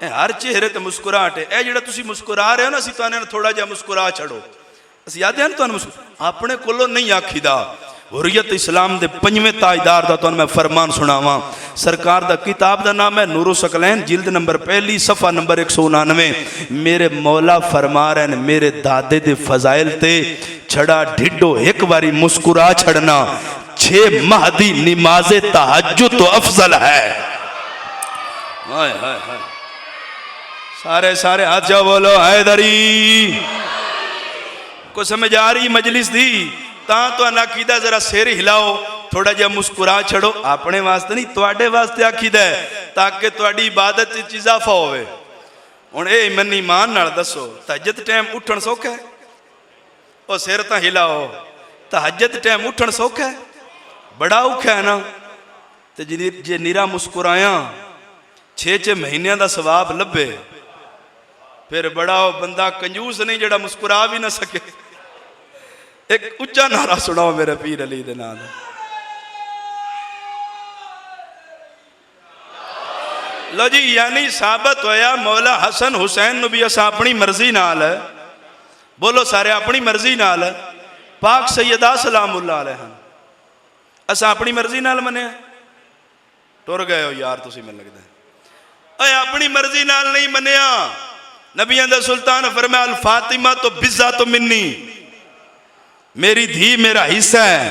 हर चेहरे ते मुस्कुराहट है। यह जिहड़ा तुसी मुस्कुरा रहे हो ना असीं तुहानू थोड़ा जिहा मुस्कुरा छड़ो। असीं आखदे हां तुहानू अपने कोलों नहीं आखीदा। हुर्रियत इस्लाम दे 5वें ताजदार दा तुहानू मैं फरमान सुनावां। सरकार दा किताब दा नाम है नूरो सकलैन, जिल्द नंबर 1 सफ़ा नंबर 199। मेरे मौला फरमा रहे हैं मेरे दादे दे फजाइल ते छड़ा ढिडो एक बारी मुस्कुरा छड़ना 6 माह दी नमाज़े तहज्जुद तो अफजल है। हाय हाय हाय सारे सारे हाथ जाओ बोलो हैदरी। को समझ आ रही मजलिस दी? तो आखीदा जरा सिर हिलाओ थोड़ा जिहा मुस्कुरा छड़ो। अपने वास्ते नहीं तुहाडे वास्ते आखीदा है ताकि तुहाडी इबादत च इजाफा होवे। हुण ये मनी ईमान नाल दसो तहज्जुद टाइम उठण सौखा है? ओ सिर तां हिलाओ। तहज्जुद टाइम उठण सौखा है? बड़ा औखा है ना। ते जे निरा मुस्कुराया 6 महीनों का सवाब लभे फिर बड़ा बंदा कंजूस नहीं जड़ा मुस्कुरा भी ना सके। एक उच्चा नारा सुनाओ मेरे पीर अली दे नाम। लो जी यानी साबित होया मौला हसन हुसैन नू भी असां अपनी मर्जी नाल, बोलो सारे अपनी मर्जी नाल पाक सैयदा सलामुल्लाह अलैहा असां अपनी मर्जी नाल मने। टुर गए हो यार तुसी मैनूं लगदा ओए अपनी मर्जी नाल नहीं मनिया। नबियां दा सुल्तान फरमाया अल फातिमा तो बिज़्ज़ा तो मिन्नी, मेरी धी मेरा हिस्सा है।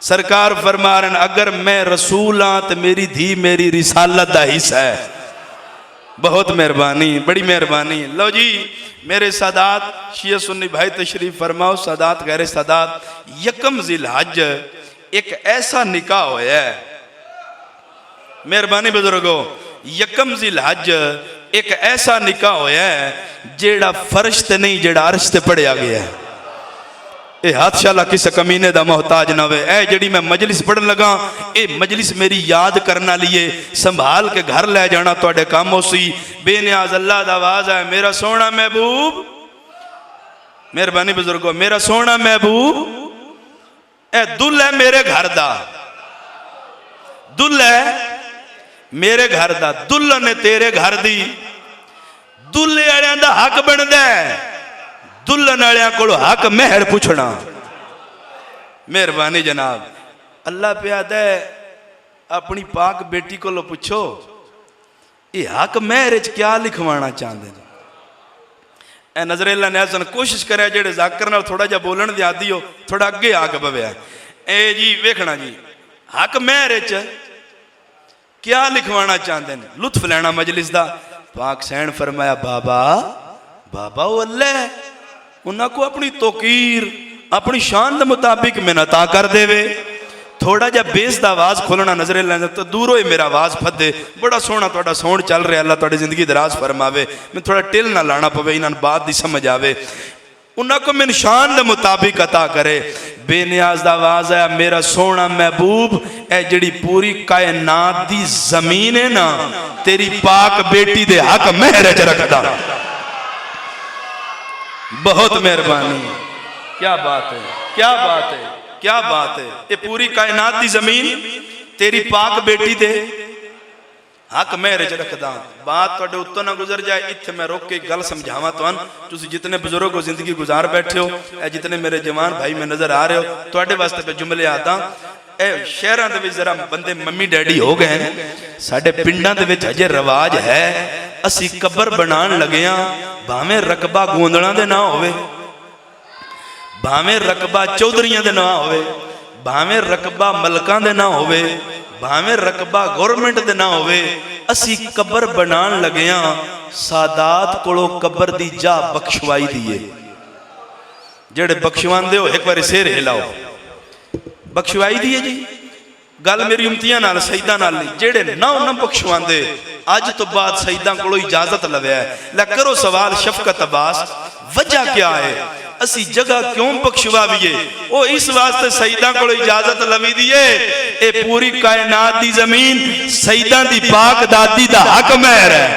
सरकार फरमा रहे हैं अगर मैं रसूल हाँ तो मेरी धी मेरी रिसालत दा हिस्सा है। बहुत मेहरबानी, बड़ी मेहरबानी। लो जी मेरे सादात शिया सुन्नी भाई तशरीफ फरमाओ। सादात गैर सादात यकम जिल हज एक ऐसा निकाह होया है। मेहरबानी बुजुर्गो यकम जिल हज एक ऐसा निकाह होया है जेड़ा फर्श ते नहीं जेड़ा अर्श ते पढ़िया गया है। ये हादशाला किस कमीने दा मोहताज ना वे। ए जड़ी मैं मजलिस पढ़न लगा ये मजलिस मेरी याद करना लिए संभाल के घर ले जाना तुहाडे काम होसी। बेनियाज अल्लाह दा आवाज है मेरा सोना महबूब। मेहरबानी बुजुर्गो मेरा सोना महबूब ए दुल है मेरे घर दा, दुल है मेरे घर दा, दुल्हन ने तेरे घर दी। दुल्हे वालियां दा हक बनदा है दुल्हन वालियां कोलों हक महर पूछना। मेहरबानी जनाब। अल्लाह प्यादा है अपनी पाक बेटी को पूछो ये हक महर च क्या लिखवाना चाहते हैं। ए नजरेला ने हसन कोशिश करे जेड़े जाकर नाल थोड़ा जा बोलन दी आदी हो थोड़ा अगे आके पवया। ए जी वेखना जी हक महर च क्या लिखवाना चाहते हैं, लुत्फ लेना मजलिस दा। पाक सैन फरमाया बाबा बाबा वो अल्लाह उन्होंने को अपनी तोकीर अपनी शान के मुताबिक मिन्नत कर देवे। थोड़ा जा बेस का आवाज़ खोलना नजरे लेना तो दूरों ही मेरा आवाज़ फदे। बड़ा सोहना तुहाडा साउंड चल रहा अल्लाह तुहाडी जिंदगी दराज फरमावे। मैं थोड़ा टिल ना लाना पवे इन्हां बात की समझ आवे। उन्होंने को मेरी शान के मुताबिक अता करे। बेनियाज का आवाज़ है मेरा सोहना महबूब ए जड़ी पूरी कायनात दी जमीन है ना तेरी पाक बेटी दे हक महर च रखदा। बहुत मेहरबानी। क्या बात है, क्या बात है, क्या बात है। ये पूरी कायनात दी जमीन तेरी पाक बेटी दे हक महर च रखदा। बात तुहाडे उत्तों ना गुजर जाए इत्थे मैं रोक के गल समझावां तुहानू। तुसीं जितने बुजुर्ग हो जिंदगी गुजार बैठे हो ए जितने मेरे जवान भाई में नजर आ रहे हो तुहाडे वास्ते मैं जुमले आदा। ए शहरां दे विच जरा बंदे मम्मी डैडी हो गए हैं। साडे पिंडां दे विच अजे रिवाज है असीं कबर बनाण लगे हां भावें रकबा गोंदणा दे ना होवे, भावें रकबा चौधरियां दे ना होवे, भावें रकबा मलकां दे ना होवे, भावें रकबा गौरमेंट दे ना होवे। असी कबर बनान लगे हाँ, सादात कोलों कबर दी जा बख्शवाई दिए। जेड़े बख्शवांदे हो एक बार सिर हिलाओ, बख्शवाई दिए जी। गल मेरी उमतियां नाल शहीदां नाल नहीं, जेड़े ना उन्हें बख्शवांदे अज तो बाद शहीदां कोलों इजाजत लव्या है। ला करो सवाल शफकत अब्बास, वजह क्या है? असी जगह क्यों बख्शवावीए? ओ इस वास्ते शहीदां कोलों इजाजत लवी दिए, ए पूरी कायनात दी जमीन शहीदां दी पाक दादी दा हक महर है।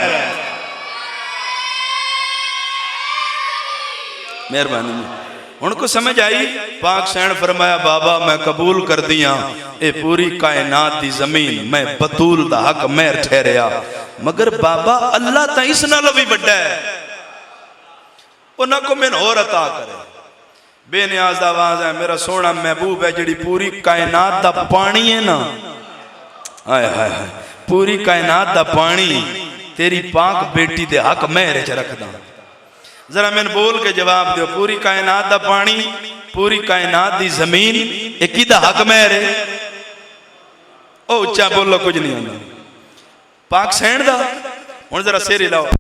मेहरबानी हुण को समझ आई? पाक सैन फरमाया बाबा मैं कबूल कर दिया, ए पूरी कायनात दी जमीन मैं बतूल दा हक महर ठहरिया। मगर बाबा अल्लाह तो इस नालों भी बड़ा है, उन्होंने को मैंने और अता करे। बेनियाज दा आवाज है, मेरा सोना महबूब है, जिहड़ी पूरी कायनात दा पानी है ना, हाय हाय हाय, पूरी कायनात दा पानी तेरी पाक बेटी दे हक महर च रखदा। जरा मैंने बोल के जवाब दो, पूरी कायनात दा पानी, पूरी कायनात दी जमीन, एक किदा हक महर है? ओ उच्चा बोलो, कुछ नहीं होना। पाक सैन दा। हुण जरा सिर हिलाओ।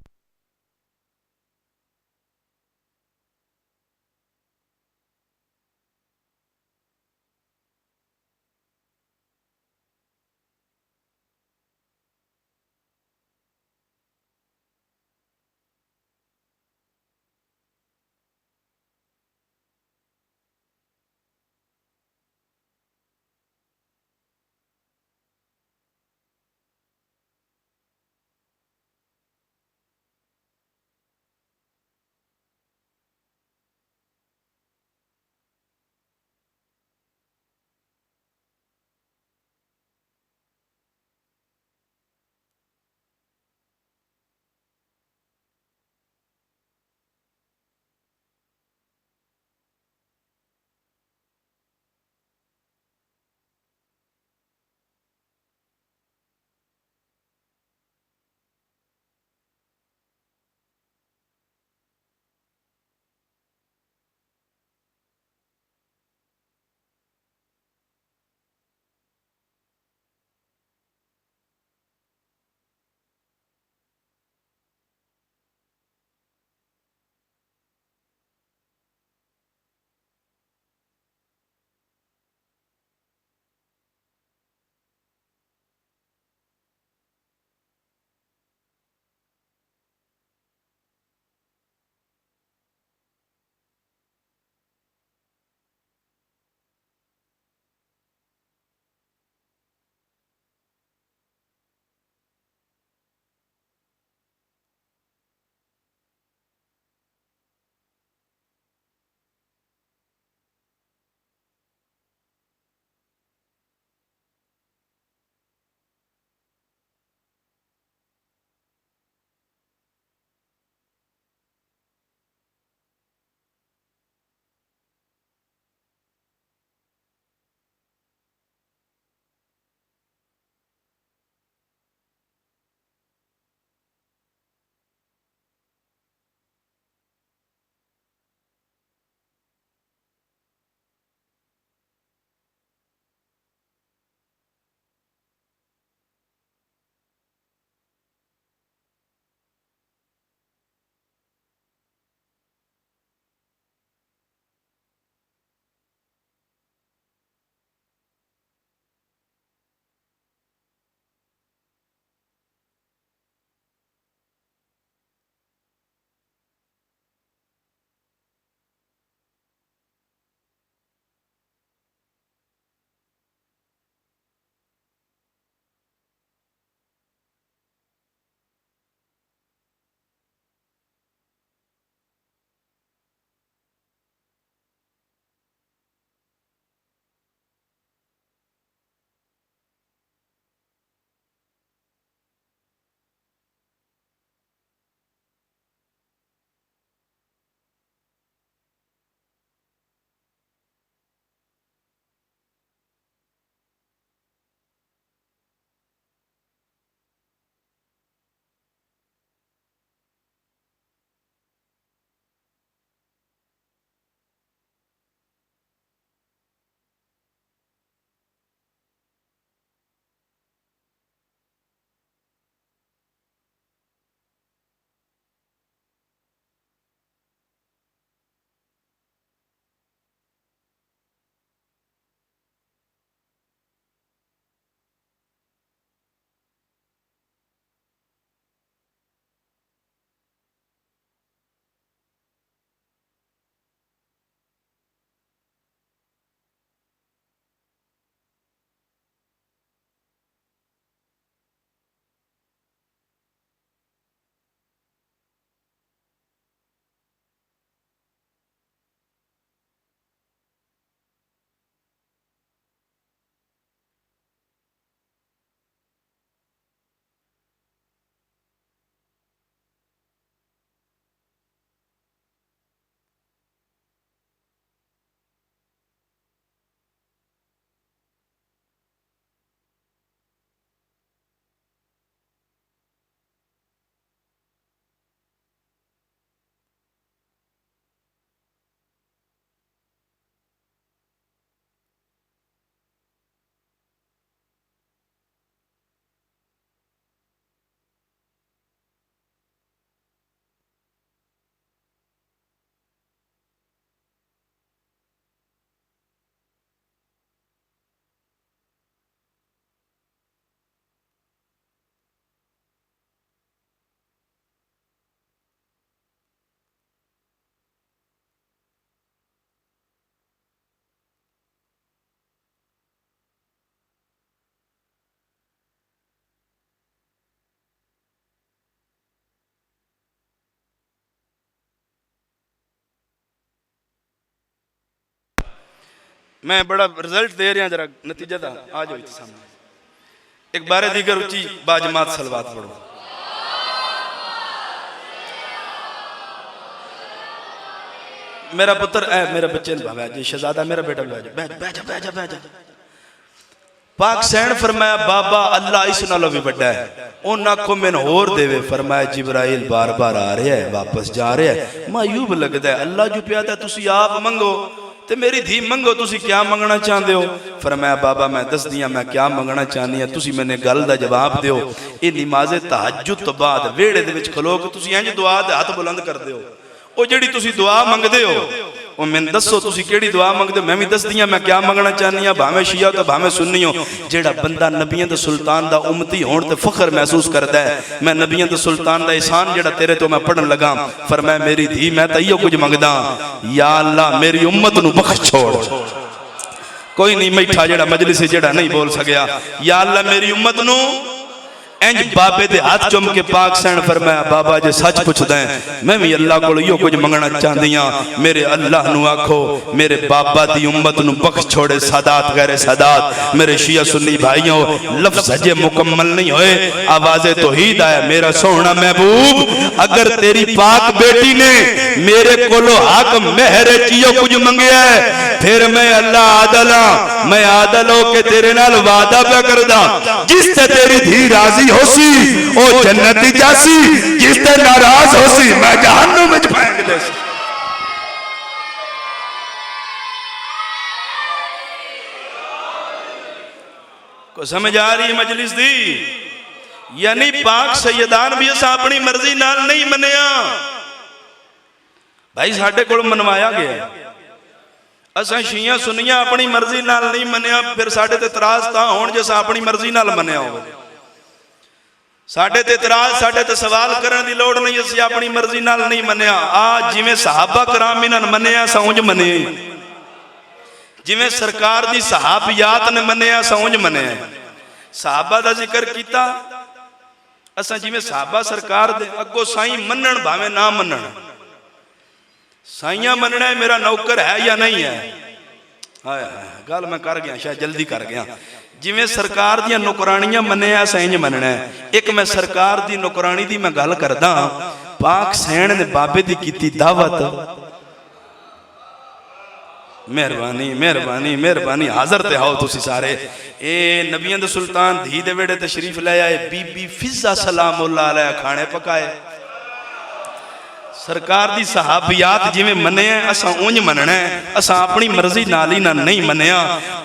मैं बड़ा रिजल्ट दे रहा, जरा नतीजा था आ जाओ इत्थे सामने। एक बारे दीगर उच्ची बाजमात सलवात पढ़ो। मेरा पुत्र है, मेरा बच्चे ने शहजादा मेरा बेटा बैठ जा। पाक सैन फरमाया बाबा अल्लाह इस नालों भी बड़ा है, उन्हें आखो मैंने होर देवे। फरमाया जिब्राइल बार बार आ रहा है, वापस जा रहा है। मायूब लगता है, अल्लाह जो प्यादा तुसी आप मंगो ते मेरी धी मंगो, तुसी क्या मंगना चाहते हो? फरमाया बाबा मैं दस दियाँ मैं क्या मंगना चाहनी है, तुसी मैंने गल दा जवाब दियो। ये नमाज़े तहज्जुद तो बाद वेड़े दे विच खलो के तुसी इंज दुआ दे हाथ बुलंद कर दियो, वो जिहड़ी तुसी दुआ मंगदे हो वो मैंने दसो तुसी केड़ी दुआ मंगदे हो, मैं भी दस दियाँ मैं क्या मंगना चाहनी हाँ। भावें शिया तो भावें सुन्नी हो, जेड़ा बंदा नबियां दे सुल्तान दा उम्मती होण ते फख्र महसूस करदा है, मैं नबियां दे सुल्तान दा एहसान जेड़ा तेरे तो मैं पढ़न लगा। फरमाया मेरी धी मैं तो इहो कुछ मंगदा, या अल्लाह मेरी उम्मत नूं बख्श छोड़। कोई नहीं मैठा जेड़ा मजलिस जेड़ा नहीं बोल सकिया, या अल्लाह मेरी उम्मत नूं इंज बाबे दे हाथ चुम के पाक सैन फरमाया बाबा जे सच पुछदा है मैं भी अल्लाह को इहो कुछ मंगना चाहदी हां, मेरे अल्लाह नू आखो मेरे बाबा दी उम्मत नू बख्श छोड़े। सादात गैर सादात मेरे शिया सुन्नी भाइयों, लफ्ज़ अजे मुकम्मल नहीं होए, आवाज़े तौहीद आया। मेरा सोहना महबूब अगर तेरी पाक बेटी ने मेरे कोलो हक मेहर चियो कुछ मंगया है, फिर मैं अल्लाह आदल हां, मैं आदल हो के तेरे नाल वादा पे करदा, जिस ते तेरी धी राजी होसी ओ जन्नती जासी, जिस ते नाराज होसी मैं जहन्नुम में फेंक देसी। को समझ आ रही मजलिस दी? यानी पाक सैयदान भी असा अपनी मर्जी नाल नहीं मनिया भाई, साडे कोल मनवाया गया। असा शिया सुनिया अपनी मर्जी नाल नहीं मनिया, फिर साडे ते इतराज तां होण जे असा अपनी मर्जी नाल मनिया होवे। साडे ते इतराज साडे ते सवाल करन दी लोड़ नहीं, असी अपनी मर्जी नाल नहीं मनिया। आ जिवें सहाबा कराम इन्हां मनिया असा उंज मने, जिवें सरकार दी सहाबियात ने मनिया असा उंज मने। सहाबा दा जिक्र कीता, असा जिवें सहाबा सरकार दे अगो साईं मनण भावें ना मनण, साइयां मनना है मेरा नौकर है या नहीं है। हाय हाय गल मैं कर गया, शायद जल्दी कर गया। जिवें सरकार दी नौकरानियां मने असां इंज मनना है। एक मैं सरकार दी नौकरानी दी मैं गल करदा, पाक सैन ने बाबे दी कीती दावत। मेहरबानी मेहरबानी मेहरबानी, हाजर ते आओ तुसी सारे। ए नबियां दे सुल्तान धी दे वेड़े तशरीफ ले आए, बीबी फिजा सलामुल्लाह अलैहा खाने पकाए। सरकार दी सहाबियात जिवें मने असा उंज मनना है, असा अपनी मर्जी नाल ही ना नहीं मनिया।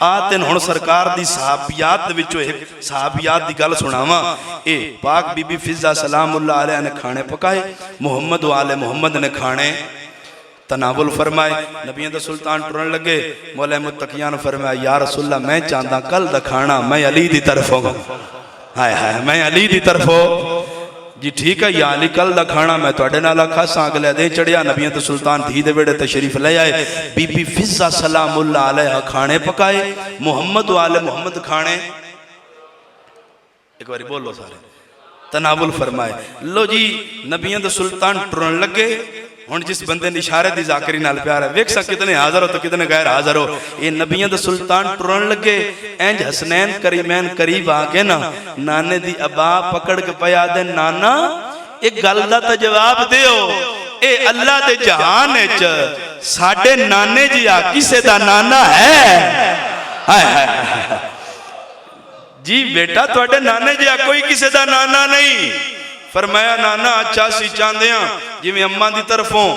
आ तेन हुण सरकार दी सहाबियात दे विचों एक सहाबियात दी गल सुनावां। ए पाक बीबी फिजा सलामुल्लाह अलैहा ने खाने पकाए, मुहम्मद वाले मुहम्मद ने खाने तनावुल फरमाए। नबियां दा सुल्तान टुरन लगे, मौला मुत्तकियां ने फरमाया या रसूलल्लाह मैं चाहता कल दा खाना मैं अली दी तरफों। हाय हाय मैं अली दी तरफों जी, ठीक है या अली कल दा खाना मैं तुहाडे नाल खासा। अगले दिन चढ़िया नबियां ते सुल्तान धी दे वेड़े तशरीफ ले आए। बीबी फिजा सलामुल्लाह अलैहा खाने पकाए, मुहम्मद वाले मुहम्मद खाने। एक बारी बोलो सारे, तनावुल फरमाए। लो जी नबियां ते सुल्तान टुरन लगे। हुण जिस बंदे ने इशारे दी जाकरी नाल प्यार है, वेख सा कितने हाजिर हो तो कितने गैर हाजिर हो। ये नबियां दे सुल्तान टुरन लगे, इंज हसनैन करीमैन करीब आके ना नाने दी अबा पकड़ के पया दे, नाना एक गल दा तो जवाब दियो, ए अल्लाह दे जहान विच साडे नाने जी आ किसे दा नाना है? हाय हाय जी बेटा तुहाडे नाने जी आ कोई किसे दा नाना नहीं। फरमाया नाना अच्छा सी चाहते हैं जिवें अम्मा दी तरफों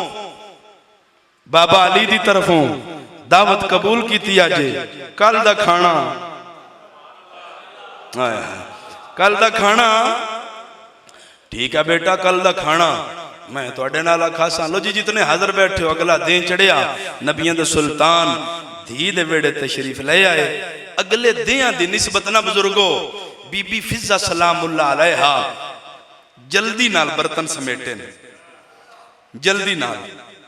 बाबा अली दी तरफों दावत कबूल की अज कल दा खाना। कल दा खाना ठीक है बेटा, कल दा खाना मैं तुहाडे नाल खासा। लो जी जितने हाजिर बैठे हो, अगला दिन चढ़िया नबियां दे सुल्तान धी दे वेड़े तशरीफ ले आए। अगले दियां दी निस्बत ना बुजुर्गो, बीबी फिजा सलामुल्लाह अलैहा जल्दी नाल बर्तन समेटे ने, जल्दी नाल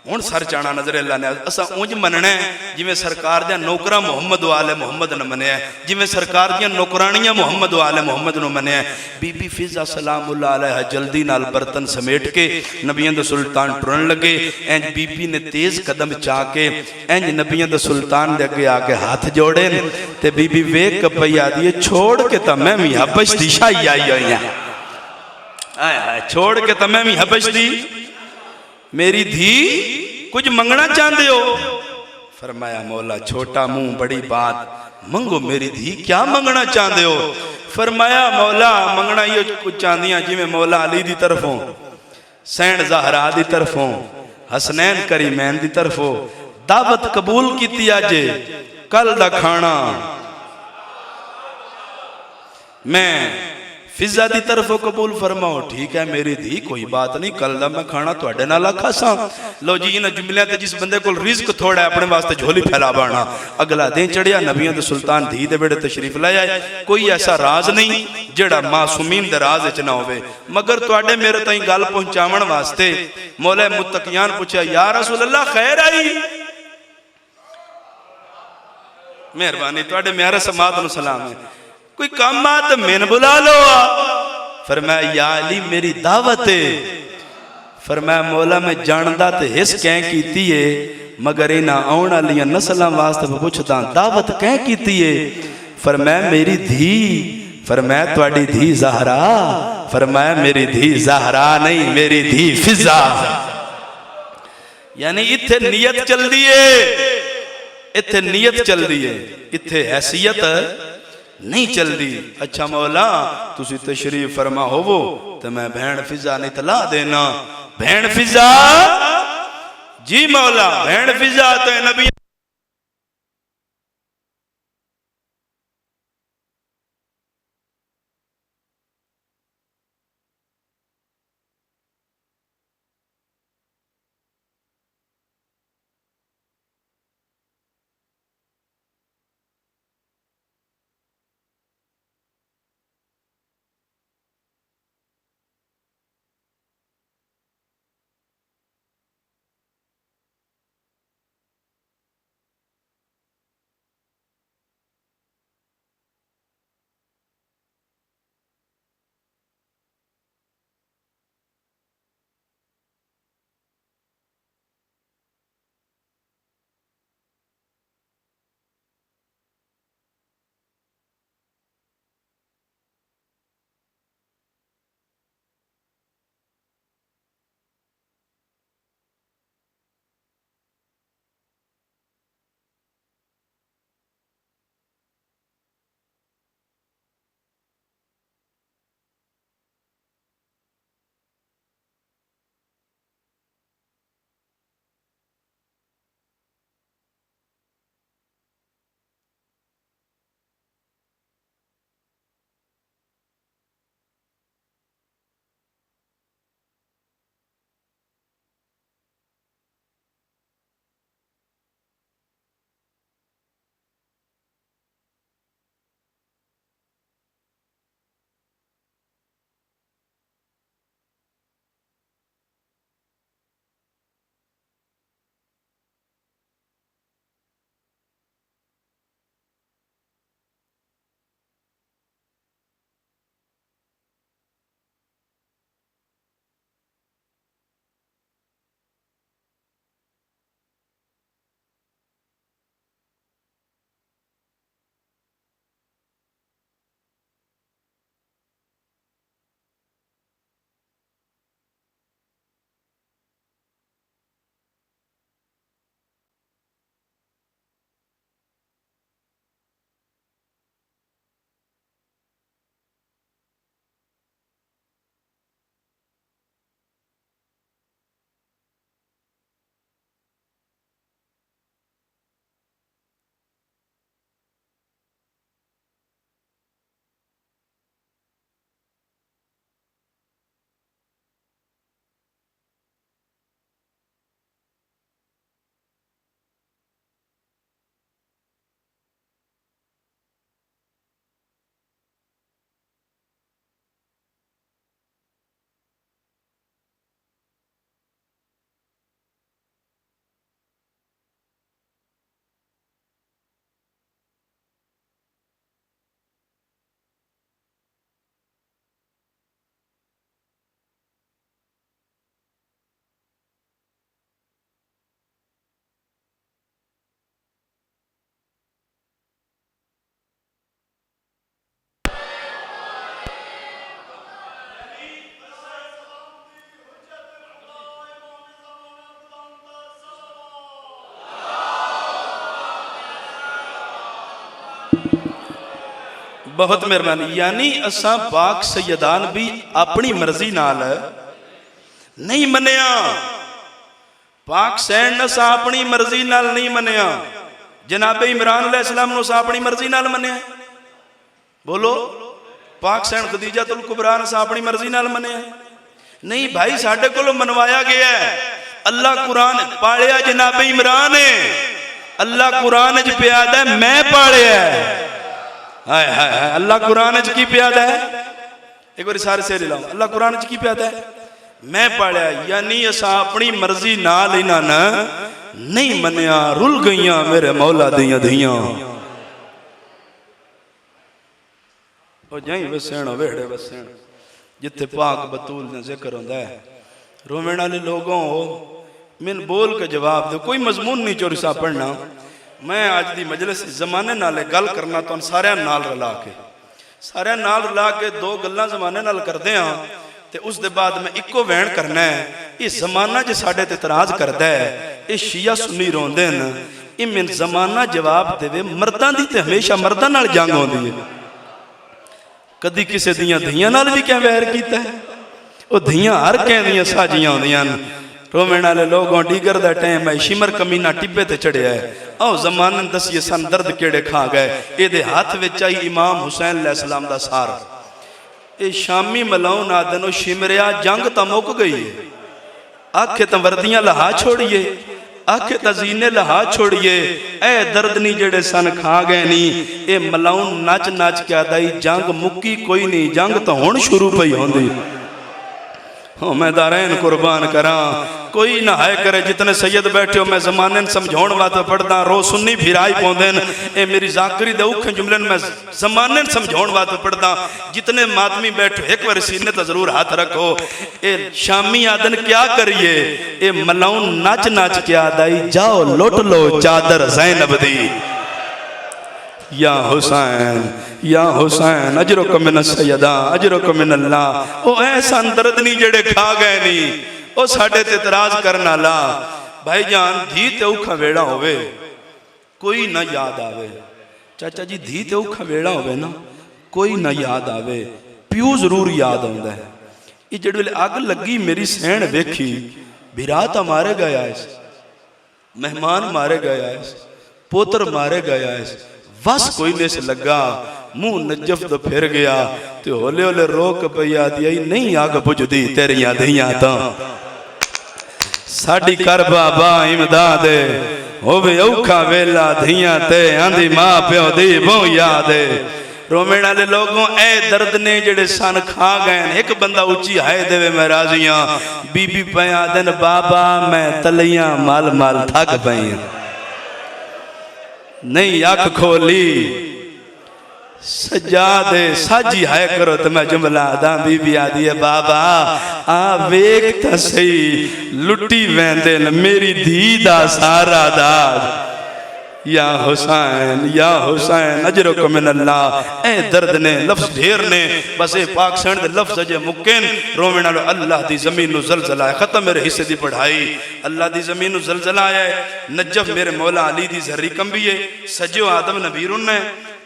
हुण सर चाणा नजर अल्लाह ने असा उंज मनना है जिवें सरकार दे नौकरा मुहम्मद वाले मुहम्मद ने मनिया, जिवें सरकार दी नौकरानियां मुहम्मद वाले मुहम्मद नु मनिया। बीबी फिजा सलामुल्लाह अलैहा जल्दी नाल बर्तन समेट के नबियां दे सुल्तान टुरन लगे। इंज बीबी ने तेज कदम चा के इंज नबियां दे सुल्तान दे अगे आके हाथ जोड़े ते बीबी वेख के पई आदी छोड़ के तां मैं भी हबश दी शाही आई होई हां। आय हाय छोड़ के तां मैं भी हबश दी मेरी धी कुछ मंगना चाहते हो? फरमाया मौला छोटा मुंह बड़ी बात, मंगो मेरी धी क्या मंगना चाहते हो? फरमाया मौला मंगना ये कुछ चाहदियां जिवें मौला अली दी तरफों, सैन ज़हरा दी तरफों, हसनैन करीमैन दी तरफों दावत कबूल की अज कल दा खाना मैं फिजा की तरफों कबूल फरमाओ। ठीक है मेरी धी कोई बात नहीं, कल दा मैं खाना तुहाडे नाल खासा। लो जी इन्हां जुमलियां ते जिस बंदे कोल रिज़्क थोड़ा है अपने वास्ते झोली फैला बाना। अगला दिन चढ़िया नबियां दे सुल्तान धी दे बेड़े तशरीफ ले आए। कोई ऐसा राज नहीं जेड़ा मासूमीन दे राज विच ना होवे, मगर तुहाडे मेरे ताईं गल पहुंचावन वास्ते मौला मुत्तकियान पूछा या रसूल अल्लाह खैर आई? मेहरबानी तुहाडे म्यारे समात नु सलाम है। कोई काम आ तो मैन बुला लो। फरमाया या अली मेरी दावत है। फरमाया मौला मैं जानदा ते हिस कैं कीती है, मगर इन्हां आउण वालियां नस्लां वास्ते पुछदा दावत कैं कीती है? फरमाया मेरी धी। फरमाया तुहाडी धी ज़हरा? फरमाया मेरी धी ज़हरा नहीं मेरी धी फिजा। यानी इत्थे नियत चलदी है, इत्थे नियत चलदी है, इत्थे हैसियत नहीं चलती। अच्छा मौला तुसी तशरीफ फरमा होवो तो मैं भैन फिजा नहीं तला देना। भैन फिजा? जी मौला भैन फिजा तो नबी बहुत मेहरबानी। यानी असा पाक सैयदान भी अपनी मर्जी नाल नहीं मनिया, पाक सैन असा अपनी मर्जी नाल नहीं मनिया, जनाबे इमरान अलैहिस्सलाम नूं असा अपनी मर्जी नाल मनिया। बोलो, पाक सैन खदीजतुल कुबरा असा अपनी मर्जी नाल मनिया नहीं भाई, साडे कोलों मनवाया गया है। अल्लाह कुरान पालिया जनाबे इमरान है, अल्लाह कुरान च प्यादा है मैं पालिया। हाय हाय हाय, अल्लाह कुरान च की प्यादा है? एक बार सारे शेर लाओ, अल्लाह कुरान च की प्यादा है? मैं पालिया। यानी असा अपनी मर्जी नाल इन्हां नहीं मनिया, रुल गईयां मेरे मौला दियां धियां। ओ जाई वसण वेड़े वसण जिथे पाक बतूल ने जिक्र होंदा है। रोवण वाले लोगों मैन बोल के जवाब दो, कोई मजमून नहीं चोरी सा पढ़ना। मैं अज दी मजलिस जमाने नाल गल करना तो सारे नाल रला के दो गल्लां जमाने नाल करदे हां ते उस दे बाद मैं इको वैन करना है। ये जमाना जो साडे ते इतराज करदा है, ये शिया सुन्नी रोंदे न, ये मैन जमाना जवाब देवे मर्दां दी ते हमेशा मर्दां नाल जंग होंदी है। कदी किसी दियां धीयां नाल भी क्या वैर कीता है? वो धीयां हर कैं दियां साजियां होंदियां न। रोवण वाले लोगों डिगर दा टाइम है, शिमर कमीना टिब्बे ते चढ़िया है। आओ जमाने दसिए सन दर्द केड़े खा गए। ये हाथ विच आई इमाम हुसैन अलैहिस्सलाम दा सार, ये शामी मलाउन आदनो शिमरिया जंग तो मुक गई है। आखे तो वर्दियां लहा छोड़िए, आखे तो जीने लहा छोड़िए, ए दर्द नहीं जेड़े सन खा गए नी। ये मलाउन नच नच के आदाई जंग मुक्की कोई नहीं, जंग तो हुण शुरू पई होंदी। हाँ मैं दारैन कुर्बान करा, कोई ना है करे जितने सैयद बैठे हो। मैं जमाने समझाउण वास्ते पढ़दा, रो सुन्नी फिराई पाउंदे न। ए मेरी जाकरी दे औखे जुमले मैं जमाने समझाउण वास्ते पढ़दा। जितने मातमी बैठो एक बार सीने तो जरूर हाथ रखो। ए शामी आदन क्या करिए, ए मलाउन नच नच के आदाई जाओ लुट लो चादर ज़ैनब दी। या हुसैन या हुसैन अजरुक मिन सैयदा अजरुक मिन अल्लाह। ओ ऐसा दर्द नहीं जेड़े खा गए नी, ओ साडे ते इतराज करन वाला। भाई जान धी ते औखा वेड़ा होवे कोई ना याद आवे। चाचा जी धी ते औखा वेड़ा होवे ना कोई ना याद आवे, प्यू जरूर याद आउंदा है। ये जेड़े वेले अग लगी मेरी सैन वेखी, बिरात मारे गया इस, मेहमान मारे गया इस, पोत्र मारे गया इस, बस कोई ने से लगा मुंह नजफ तो फिर गया। तो होले होले रोक पई आदि नहीं आग बुझदी तेरियां धियां तो साडी कर बाबा इमदाद होवे औखा वेला धियां ते आंदी मां प्यो दी बहु याद। रोवण वाले लोगों ए दर्द ने जेड़े सन खा गए। एक बंदा उची हाय देवे मैं राजियां, बीबी पया दिन बाबा मैं तलियां माल माल थक पई, नहीं अख खोली सजा दे साजी हाय करो तो मैं जुमला दा। बीबी आदि है बाबा आ वेख तो सही लुटी वेंदे न मेरी धी दा सारा दाद। या हुसैन अजरुक मिन अल्लाह। ए दर्द ने लफ्ज ढेर ने, बस ए पाक सैन दे लफ्ज अजे मुकिन। रोवण वालो अल्लाह दी जमीन नु जलजला है। खत्म मेरे हिस्से दी पढ़ाई। अल्लाह दी जमीन नु जलजला है। नजफ मेरे मौला अली दी जर्री कंबी है। सजो आदम नबी रुन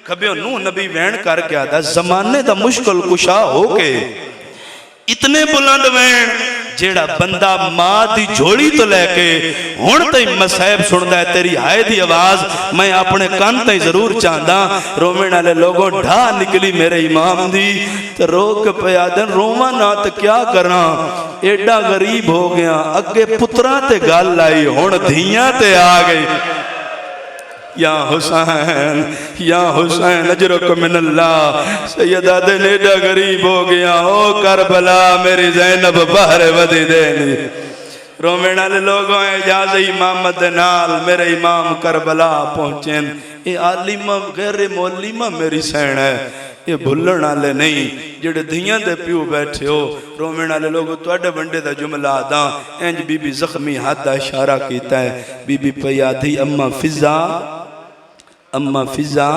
खबियो नूह नबी वैन करके आदा जमाने दा मुश्किल कुशा हो के इतने बुलंद वैन जेड़ा बंदा मां दी झोली तो लैके हुण तई मसैब सुनदा है तेरी हाय दी आवाज मैं अपने कान तई जरूर चाहदा। रोवण वाले लोगों ढा निकली मेरे इमाम दी ते रोक पिया दिन रोवा ना ते क्या करा, एडा गरीब हो गया। अगे पुत्रा ते गल आई हुण धीयां ते आ गई। या हुसैन अजरुक मिन अल्लाह। सैयदा दिन एडा गरीब हो गया, ओ करबला मेरी ज़ैनब बाहर वधी देनी। रोवण वाले लोगों इजाज़ इमामत दे नाल मेरे इमाम करबला पहुंचे। ये आलिमा गैर मौलिमा मेरी सैन है, ये भुलण वाले नहीं जेड़े धियां दे प्यू बैठे हो। रोवण वाले लोग तुहाडे वंडे दा जुमला दा इंज बीबी जख्मी हाथ दा इशारा कीता है। बीबी पई आधी अम्मा फिजा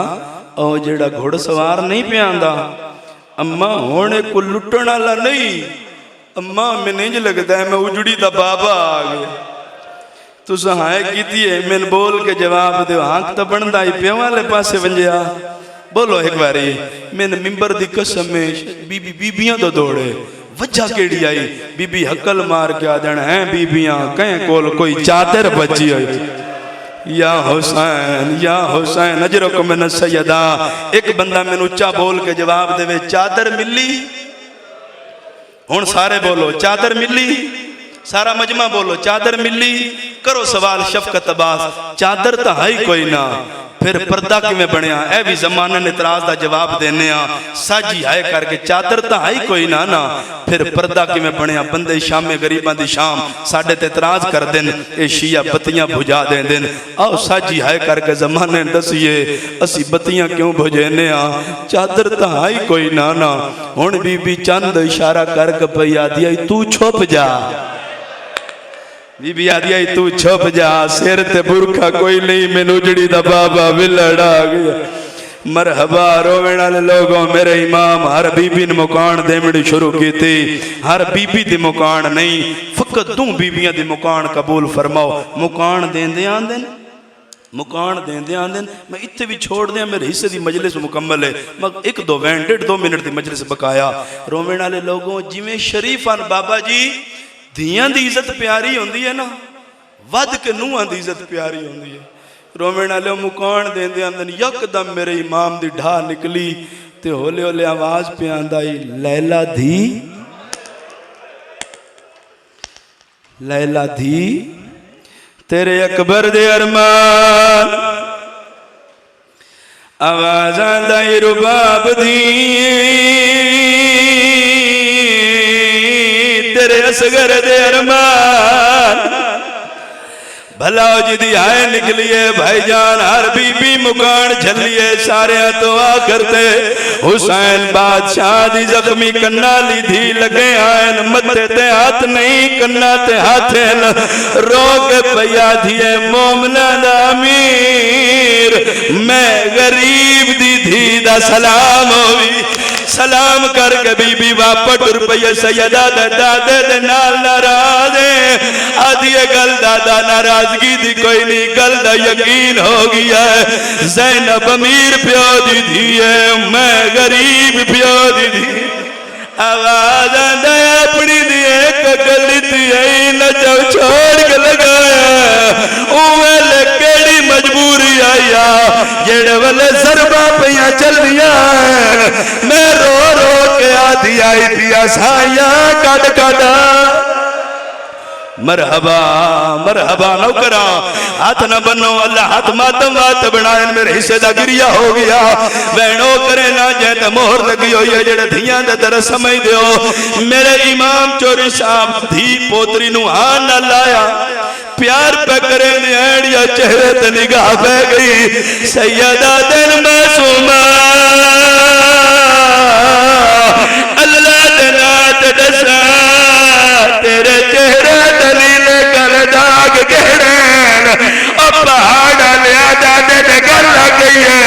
ओ जेड़ा घुड़सवार नहीं पे आंदा अम्मा हुण को लुटण वाला नहीं। अम्मा मैंने इंज लगदा है मैं उजड़ी दा बाबा आ गया। तुस हाय कीती है मैंने बोल के जवाब दो। हाक तो बनदा ही प्यो वाले पासे वंजिया। बोलो एक बारी मैंने मिंबर दी कसम में बीबियां तो दौड़े वजह केड़ी आई बीबी हकल मार के आ देना है बीबियां कहीं कोल कोई चादर बची हुई या हुसैन अजरो को मैंने सैयदा एक बंदा मैंने उच्चा बोल के जवाब देवे चादर मिली हुन सारे बोलो चादर मिली सारा मजमा बोलो चादर मिली करो सवाल शफकत अब्बास चादर तो है ही कोई ना फिर पर्दा किवें बनया ए भी जमाने ने इतराज का जवाब देने साजी हाय करके चादर तो है ही कोई ना फिर पर्दा किवें बनया बंदे शामे गरीबां दी शाम साडे ते इतराज कर देन ए शिया बत्तियां बुझा देंदे आओ साजी हाय करके जमाने दसिए असी बत्तियां क्यों बुझेने चादर तो है ही कोई ना हुण बीबी चंद इशारा करके पई आदी आई तू छुप जा बीबी आदि आई तू छुप जा सिर ते बुरखा कोई नहीं मैनू जड़ी दा बाबा विलड़ आ गया मरहबा रोवेण वाले लोगों मेरे इमाम हर बीबी ने मुकान देवनी शुरू की थी हर बीबी दी मुकान नहीं फकत दू बीबियां दी मुकान कबूल फरमाओ मुकान देंदे आंदे मुकान देंदे आंदे मैं इत्थे भी छोड़ दिया मेरे हिस्से की मजलिस मुकम्मल है मैं एक दो वैन 1.5-2 मिनट की मजलिस बकाया रोवेण वाले लोगों जिमें शरीफान बाबा जी धियां दी इज्जत प्यारी होंदी है ना वध के नूहां दी इज्जत प्यारी होंदी है रोवेण वाले मुकान देंदे आंदे यकदम मेरे इमाम दी ढा निकली ते होले होले आवाज पे आंदा ही लैला धी तेरे अकबर दे अरमान आवाज आंदा ही रुबाब दी तेरे असगर दे अरमान भलाओ जी आए निकलिए भाईजान हर बीबी मुकान झलिए सारे तो आ करते हुसैन बादशाह दी जख्मी कन्ना ली धी लगे आयन मथे ते हाथ नहीं कन्ना ते हाथ रो के पया दिए मोमना दा अमीर मैं गरीब दी धी दा सलाम होवी सलाम करके बीबी वापस टुर पई सैयदा दादे दे नाल नाराज आदि गल दादा नाराजगी दी कोई नहीं गल दा यकीन हो गया है ज़ैनब अमीर प्यो दी धी है मैं गरीब प्यो दी धी आवाज आंदा अपनी दी एक गल दी न जब छोड़ के लगाया ओवेले केड़ी मजबूरी आया जेड़े वाले सरबा पईयां चलदियां मैं रो रो के आधी आई दिया साया कट कट मरहबा मरहबा नौकरा हाथ न बनो अल्लाह हाथ मातम वात बनाए मेरे हिस्से दा गिरिया हो गया बहनों करे ना जे ते मोहर लगी हुई है जेड़े धियां दे तरह समझ दियो मेरे इमाम चोरी साहब धी पोतरी नु हां न लाया प्यार पे करे नेड़िया चेहरे ते निगाह पै गई सैयदा दिन मासूमा अल्लाह दे नात दसा तेरे चेहरे दलील कर दाग गहरन और पहाड़ लिया जाने ते गल लग गई है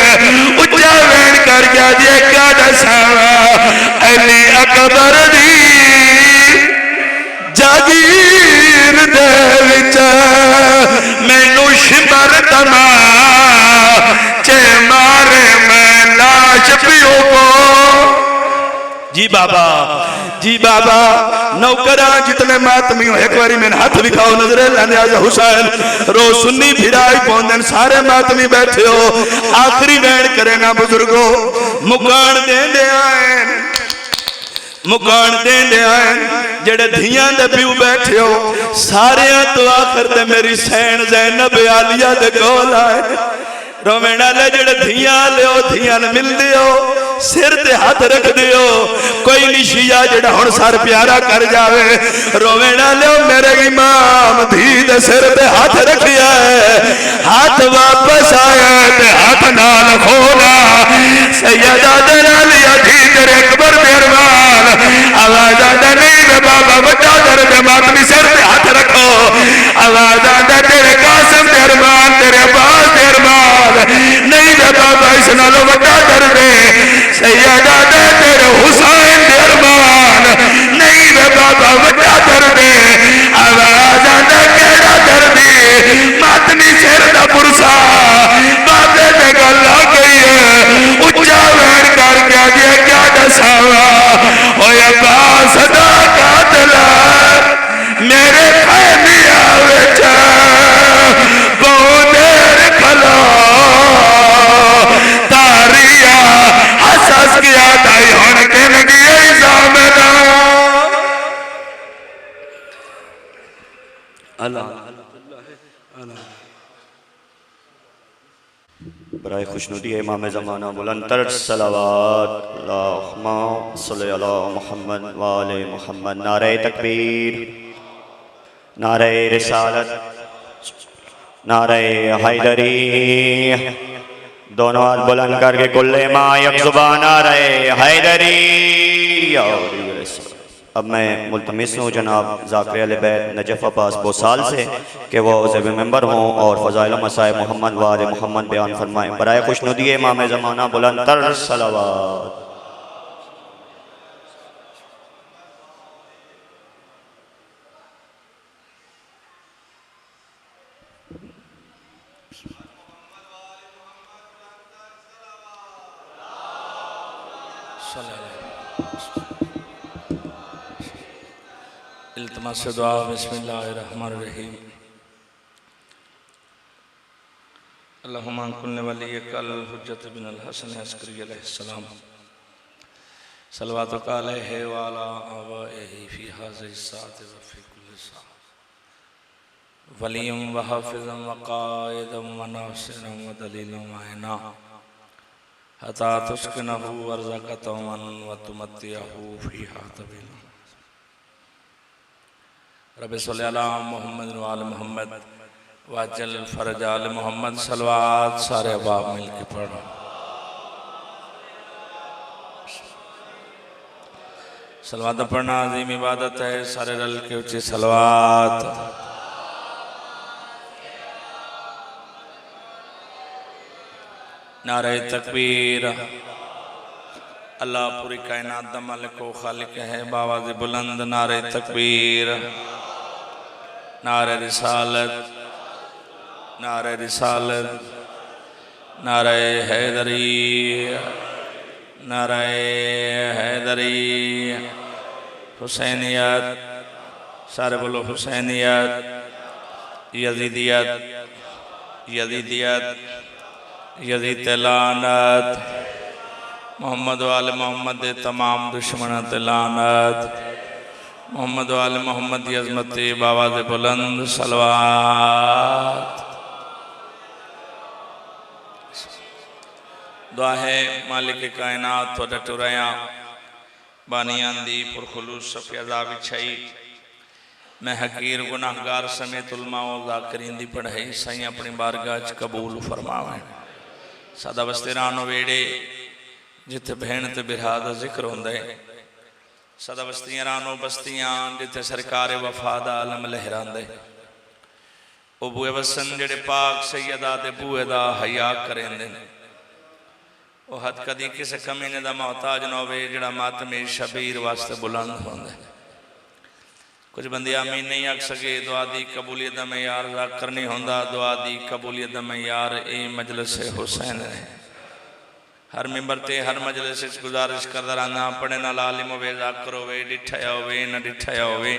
उच्चा वेण कर गया जे क्या दसावा अली अकबर दी जागीर दे विच मैनू शिमर तमा चे मारे मैं लाश पियो को जी बाबा नौकरा जितने मातमी हो एक बारी मैंने हाथ दिखाओ नजरे लाने आज हुसैन रो सुन्नी फिराई पौंदन सारे मातमी बैठे हो आखिरी वैन करे ना बुजुर्गो मुकान देंदे आए मुकान देंदे आए जेड़े धियां दे प्यू बैठे हो सारे तो आखिर ते मेरी सैन ज़ैनब आलिया दे कोल आए रोवेण वाले जेड़े धियां लियो धियां मिल दियो सिर ते हाथ रख दियो कोई निशिया जेड़ा हुण सर प्यारा कर जावे रोवेण वाले मेरे इमाम धी दे सिर ते हाथ रखिया है हाथ वापस आया ते हाथ नाल खोला सैयदा दे लिया धी तेरे अकबर मेहरबान आवाज आंदा नहीं वे बाबा बड़ा दर्द मातमी सिर ते हाथ रखो आवाज आंदा तेरे कासिम मेहरबान तेरे अब्बास मेहरबान नहीं वे बाबा इस नालों बड़ा दर्द सैयदा दे तेरे हुसैन मेहरबान नहीं वे बाबा बड़ा दर्द आवाज आंदा केड़ा दर्द मातमी सिर दा पुरसा बाबे ते गल आ गई है उच्चा बराए खुशनुदी इमाम ज़माना बुलंदतर सलावत अल्लाहुम्मा सल्लि अला मुहम्मद व आले मुहम्मद। नारे तकबीर, नारे रिसालत, नारे हैदरी। दोनों हाथ बुलंद करके कुल्ले माँ यकजुबान नारे हैदरी। अब मैं मुल्तमिस हूँ जनाब ज़ाकिर अहले बैत नजफ़ अब्बास बोसाल से कि वो ज़ेब मेंबर हों और फ़ज़ाइल मसाइब मोहम्मद व आले मोहम्मद बयान फरमाएँ। बराए खुशनुदी इमाम ज़माना बुलंदतर सलावत। इल्तमास दुआ बिस्मिल्लाहिर्रहमानिर्रहीम। अल्लाहुम्मा कुल्ल वलियकल हुज्जत बिन हसन अस्करी अलैहिस्सलाम सल्लल्लाहु अलैहि व अला आबाइहि फी हाज़िहि साअति व फी कुल्लि साअ वलिय्यम व हाफ़िज़म व क़ाइदम व नासिरम व दलीलम व ऐना हत्ता तुस्किनहु वर्ज़क़तमन व तुमत्तिअहु फ़ीहा तवीला। रब्बि सल्लि अला मुहम्मद व आले मुहम्मद वाजल फरज आले मोहम्मद। सलवात सारे अहबाब मिल के पढ़ो। सलवात पढ़ना अजीम इबादत है, सारे रल के ऊँची सलवात। नारे तकबीर। अल्लाह पूरी कायनात दा मालिक व खालिक है, बावाज़ बुलंद नारे तकबीर। नारे रिसालत, नारे रिसालत, नारे हैदरी, नारे हैदरी। हुसैनियत, सारे बोलो हुसैनियत। यजीदियत, यजीदियत, यजीद लानत। मोहम्मद वाले मोहम्मद तमाम दुश्मन लानत। मोहम्मद वाले मोहम्मद की अज़मत बावाज़ बुलंद सलवात। दुआ है मालिक कायनात थोड़ा टुराया बानियां दी पुरखुलूस सफ़िया बिछाई। मैं हकीर गुनाहगार समेत उलमा व ज़ाकिरीन दी पढ़ाई सही अपनी बारगाह च कबूल फरमावे। सदा वस्ते रानो वेड़े जिथे भेण ते बिरहा दा जिक्र होंदा है, सदा बस्तियां रानो बस्तियां जिथे सरकार वफा दा आलम लहरांदे। ओ बूए वसन जेड़े पाक सैयदा दे बूए दा हया करेंदे। ओ हद कदी किसी कमीने दा मोहताज ना होवे जेड़ा मातमे शबीर वास्ते बुलंद होंदे। कुछ बंदे आमीन नहीं आख सके। दुआ दी कबूलियत दा मयार ज़ाकिर नहीं होंदा। दुआ दी कबूलियत दा मयार ए मजलिस हुसैन है। हर मिंबर ते हर मजलिस गुजारिश करदा रहना, पढ़े नाल आलिम होवे, ज़ाकिर होवे, डिठाया होवे न डिठाया होवे,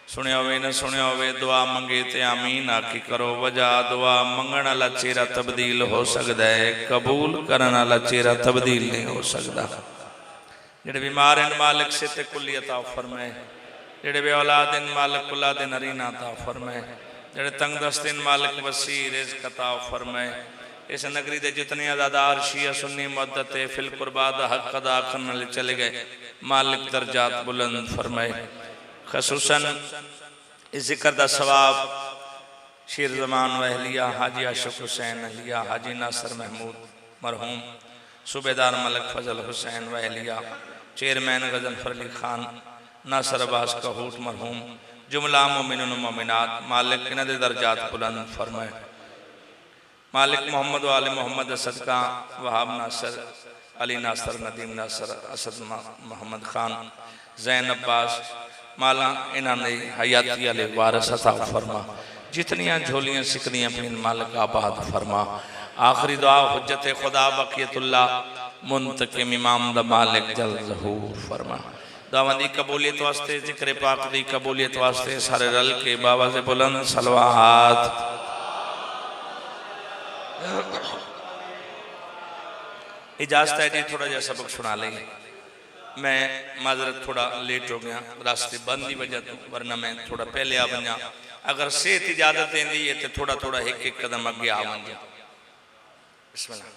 सुनिया होवे न सुनिया होवे, दुआ मंगे ते आमीन आखी करो। वजह दुआ मंगण वाला चेहरा तब्दील हो सकता है, कबूल करने वाला चेहरा तब्दील नहीं हो सकता। जेड़े बीमार हैं मालिक से ते कुल्ली अता फरमाए। जेड़े बे औलाद हैं मालिक कुल्ला दे नरीना अता फरमाए। जेड़े तंगदस्त हैं मालिक वसी रिज़्क़ अता फरमाए। इस नगरी के जितने अदादार शिया सुन्नी मुद्दत फिल कुर्बाद हक अदा करने चले गए, मालिक दर्जात बुलंद फरमाए। खसूसन इस जिक्र का सवाब शेर जमान वहलिया हाजी आशिक हुसैन अहलिया हाजी नासर महमूद मरहूम सूबेदार मलक फजल हुसैन वहलिया चेयरमैन गजनफर अली खान नासर अब्बास कहूट मरहूम जुमला मोमिनुन मोमिनात मालिक इन्हां दे दर्जात बुलंद फरमाए। मालिक मोहम्मद वाले मोहम्मद सदका वहाब नासर अली नासर नदीम नासर असद मोहम्मद खान जैन अब्बास माला इन्होंने हयाती वाले वारस अता फरमा। जितनियां झोलियां सिकदियां पिन मालिक आबाद फरमा। आखिरी दुआ हुज्जत खुदा बकियतुल्लाह मुंतकिम इमाम दा मालिक जल ज़हूर फरमा। दुआवां दी कबूलियत वास्ते जिक्र पाक दी कबूलियत वास्ते सारे रल के बाबा से बुलंद सलवात। इजाजत है जी थोड़ा जहा सबक सुना लेंगे। मैं माजरत थोड़ा लेट हो गया रास्ते बंद की वजह तो, वरना मैं थोड़ा पहले आ बना। अगर सेहत इजाजत देंदी है तो थोड़ा थोड़ा एक एक कदम अगे आ बन। बिस्मिल्लाह।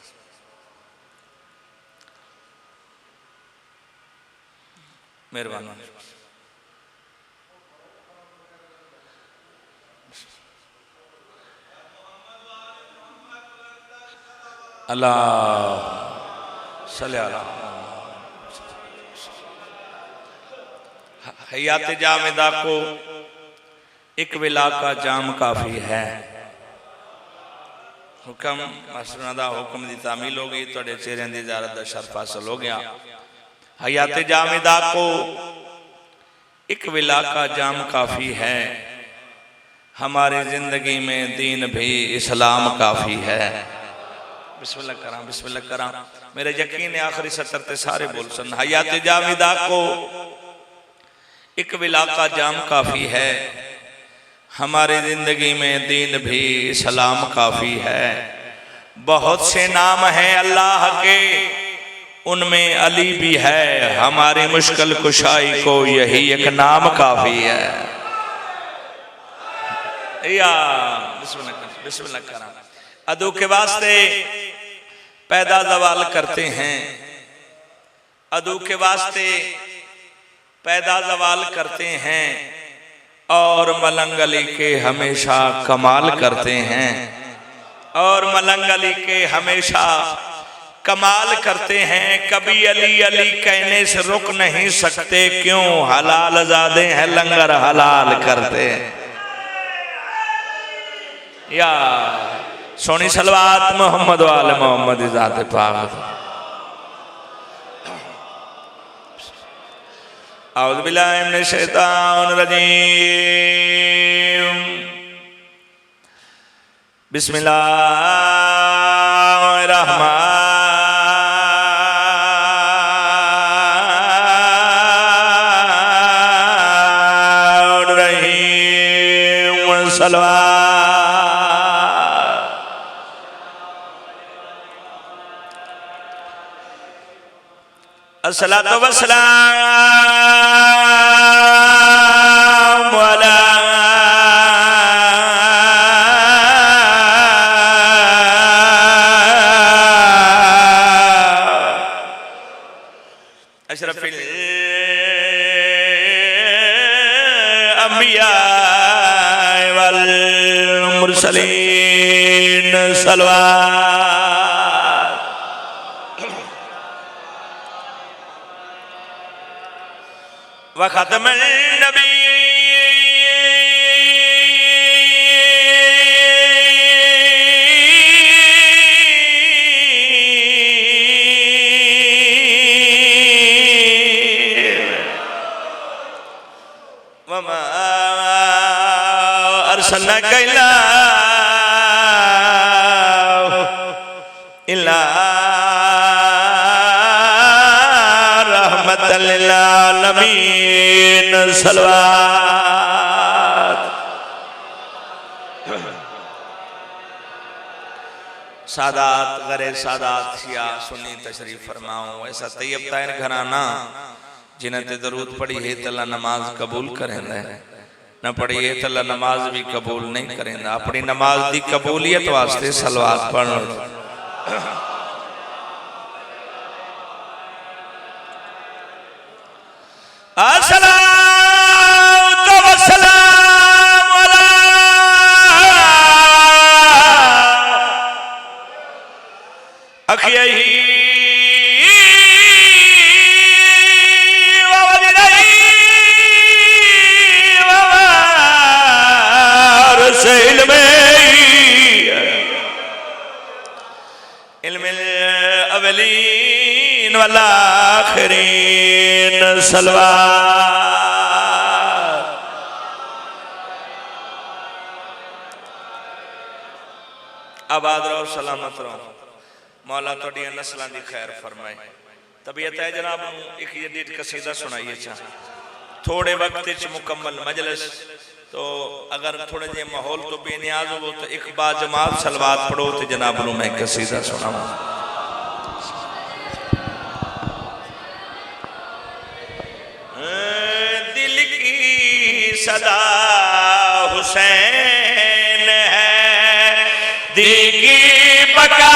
मेहरबानी। अल्लाह सल्लल्लाहु अलैहि हयात जामिदा को एक विला का जाम काफ़ी है। हुक्म मसलन दा हुक्म दी तामील हो गई, तुहाडे चेहरे दी इजारत दा शर्फ हासिल हो गया। हयात जामिदा को एक विला का जाम काफ़ी है, हमारी ज़िंदगी में दीन भी इस्लाम काफ़ी है। बिस्मिल्लाह करा, बिस्मिल्लाह करा। मेरे यकीन है आखिरी सतर ते सारे बोल सन। हयात जामिदा को एक विला का जाम काफ़ी है, हमारी ज़िंदगी में दीन भी इस्लाम काफ़ी है। बहुत से नाम हैं अल्लाह के, उनमें अली भी है, हमारी मुश्किल कुशाई को यही एक नाम काफ़ी है। या बिस्मिल्लाह करा। अदू के वास्ते पैदा जवाल करते हैं, अदू के वास्ते पैदा जवाल करते हैं, और मलंग अली के हमेशा कमाल करते हैं, और मलंग अली के हमेशा कमाल करते हैं। कभी अली अली कहने से रुक नहीं सकते, क्यों? हलाल ज़ादे हैं, लंगर हलाल करते हैं। या सोनी सलवात मोहम्मद वाले मोहम्मद ज़ात पाक। औज़ु बिल्लाहि मिनश शैतानिर रजीम। बिस्मिल्लाहिर रहमानिर रहीम। सलवात। अस्सलातु वस्सलाम अला अशरफिल अंबिया वल मुरसलीन। सलवात। व खत्मुन नबीय्यीन वमा अरसलनाका इल्ला रहमतल लिल आलमीन। सलवात। सादात गरे सादात शिया सुन्नी तशरीफ फरमाऊं। ऐसा तैयब ताइन घराना जिन्हें ते दरूद पढ़ी है तला नमाज कबूल करेंदा, न पढ़ी है तला नमाज भी कबूल नहीं करेंदा। अपनी नमाज दी कबूलियत वास्ते सलवात पढ़ो। अस्सलातु वस्सलामु अला अखियही व वजनही व वारिस इल्मिल अवलीन वल आखिरीन। सलवात। आबाद रहो, सलामत रहो। मौला तुहाडी नस्लां दी खैर फरमाए। तबीयत है जनाब एक जदीद कसीदा सुनाइए चा थोड़े वक्त मुकम्मल मजलिस। तो अगर थोड़े जे माहौल तो बेनियाज हो तो एक बार जमात सलवात पढ़ो तो जनाब नूं मैं कसीदा सुनाऊं। दिल की सदा हुसैन है, दिल की बका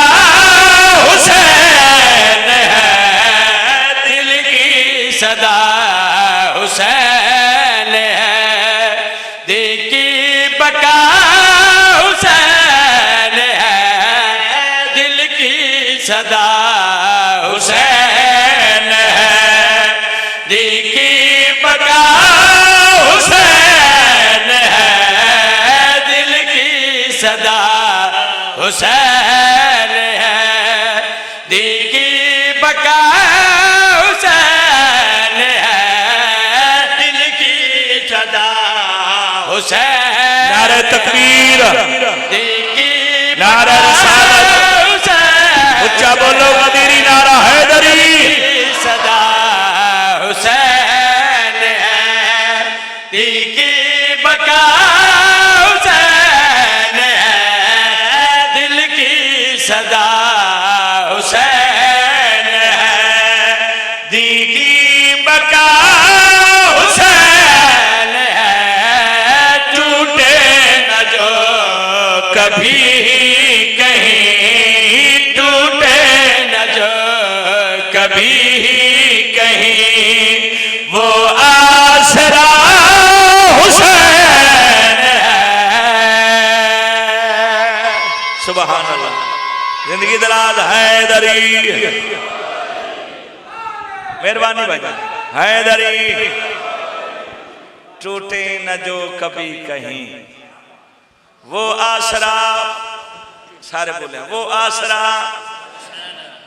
सदा हुसैन है, दिल की बका हुसैन है, दिल की सदा हुसैन है, दिल की बका हुसैन है, दिल की सदा हुसैन। नारे तकबीर, दिल की नारा रिसालत, उच्चा बोलो कदीरी नारा हैदरी, सदा हुसैन है, दिल की बका हुसैन है, दिल की सदा हुसैन है, दिल की बका हुसैन है, टूटे न जो कभी कहीं, टूटे न जो कभी कहीं, वो आसरा हुसैन है। सुभान अल्लाह। जिंदगी दराज हैदरी, मेहरबानी भाई, हैदरी टूटे न जो कभी कहीं, वो आसरा, सारे बोले वो आसरा।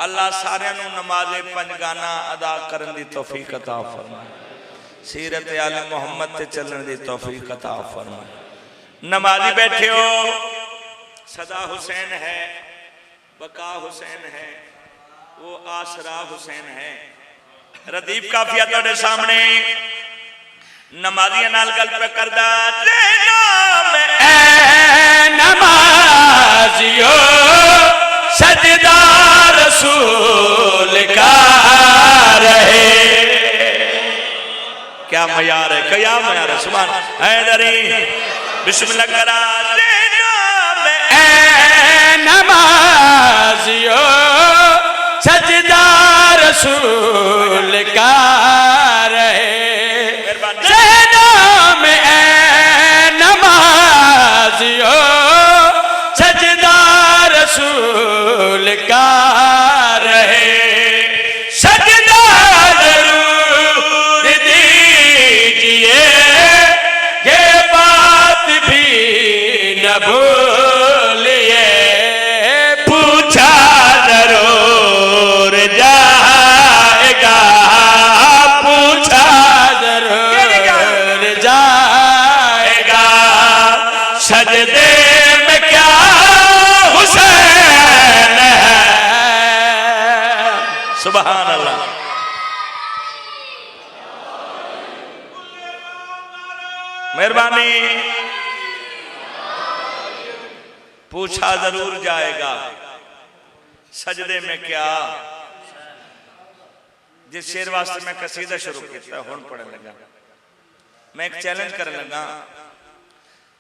अल्लाह सारे नमाज़े पंजगाना अदा करन दी तौफीक अता फरमाए, सीरत आले मोहम्मद ते चलने दी तौफीक अता फरमाए। नमाजी बैठे हो, सदा हुसैन है, बका हुसैन है, वो आसरा हुसैन है। रदीफ काफिया तुहाडे सामने नमाजियां नाल गल पे करदा, नमाजियो सजदा रसूल का रहे। क्या मयार है, क्या मयार है, सुभान हैदरी। बिस्मिल्लाह करा, नमाजियो सजदा रसूल का रहे, नमाजियो सजदा रसूल का रहे, सजदा जरूर दीजिए, ये बात भी न भूलिए, पूछा जरूर जाएगा, पूछा जरूर जाएगा, सजदे में क्या हुसैन है। सुभान अल्लाह। मेहरबानी, पूछा जरूर जाएगा, सजदे में क्या। जिस शेर वास्ते मैं कसीदा शुरू किया हुण पढ़न लगा, मैं एक चैलेंज करन लगा।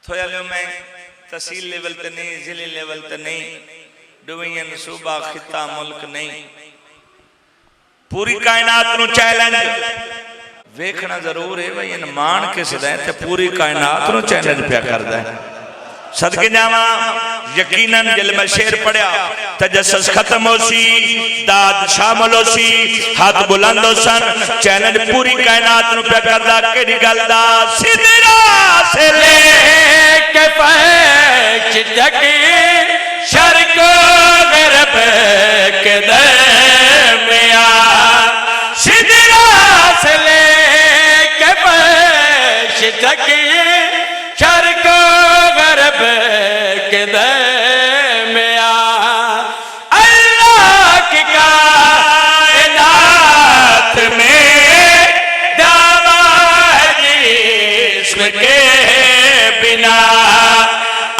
थोड़ा लो मैं तहसील लेवल ते नहीं, जिले लेवल ते नहीं, डिवीजन सूबा खिता मुल्क नहीं, पूरी कायनात नू चैलेंज वेखना जरूर है भाई, इन मान किस दा ते पूरी कायनात नू चैलेंज पिया करदा है। सदके जावा, यकीनन जल मैं शेर पढ़िया तजस्सुस खत्म हो सी, दाद शामिल हो सी, हाथ बुलंद हो सन, चैलेंज पूरी कायनात नू पिया करदा। केड़ी गल दा? सिदरा से लेके फैश तक, शर्क गरब के दरमियान, सिदरा से लेके फैश तक, शर्क गरब के दरमियान, अल्लाह की कायनात में दावा है जिस्म के बिना,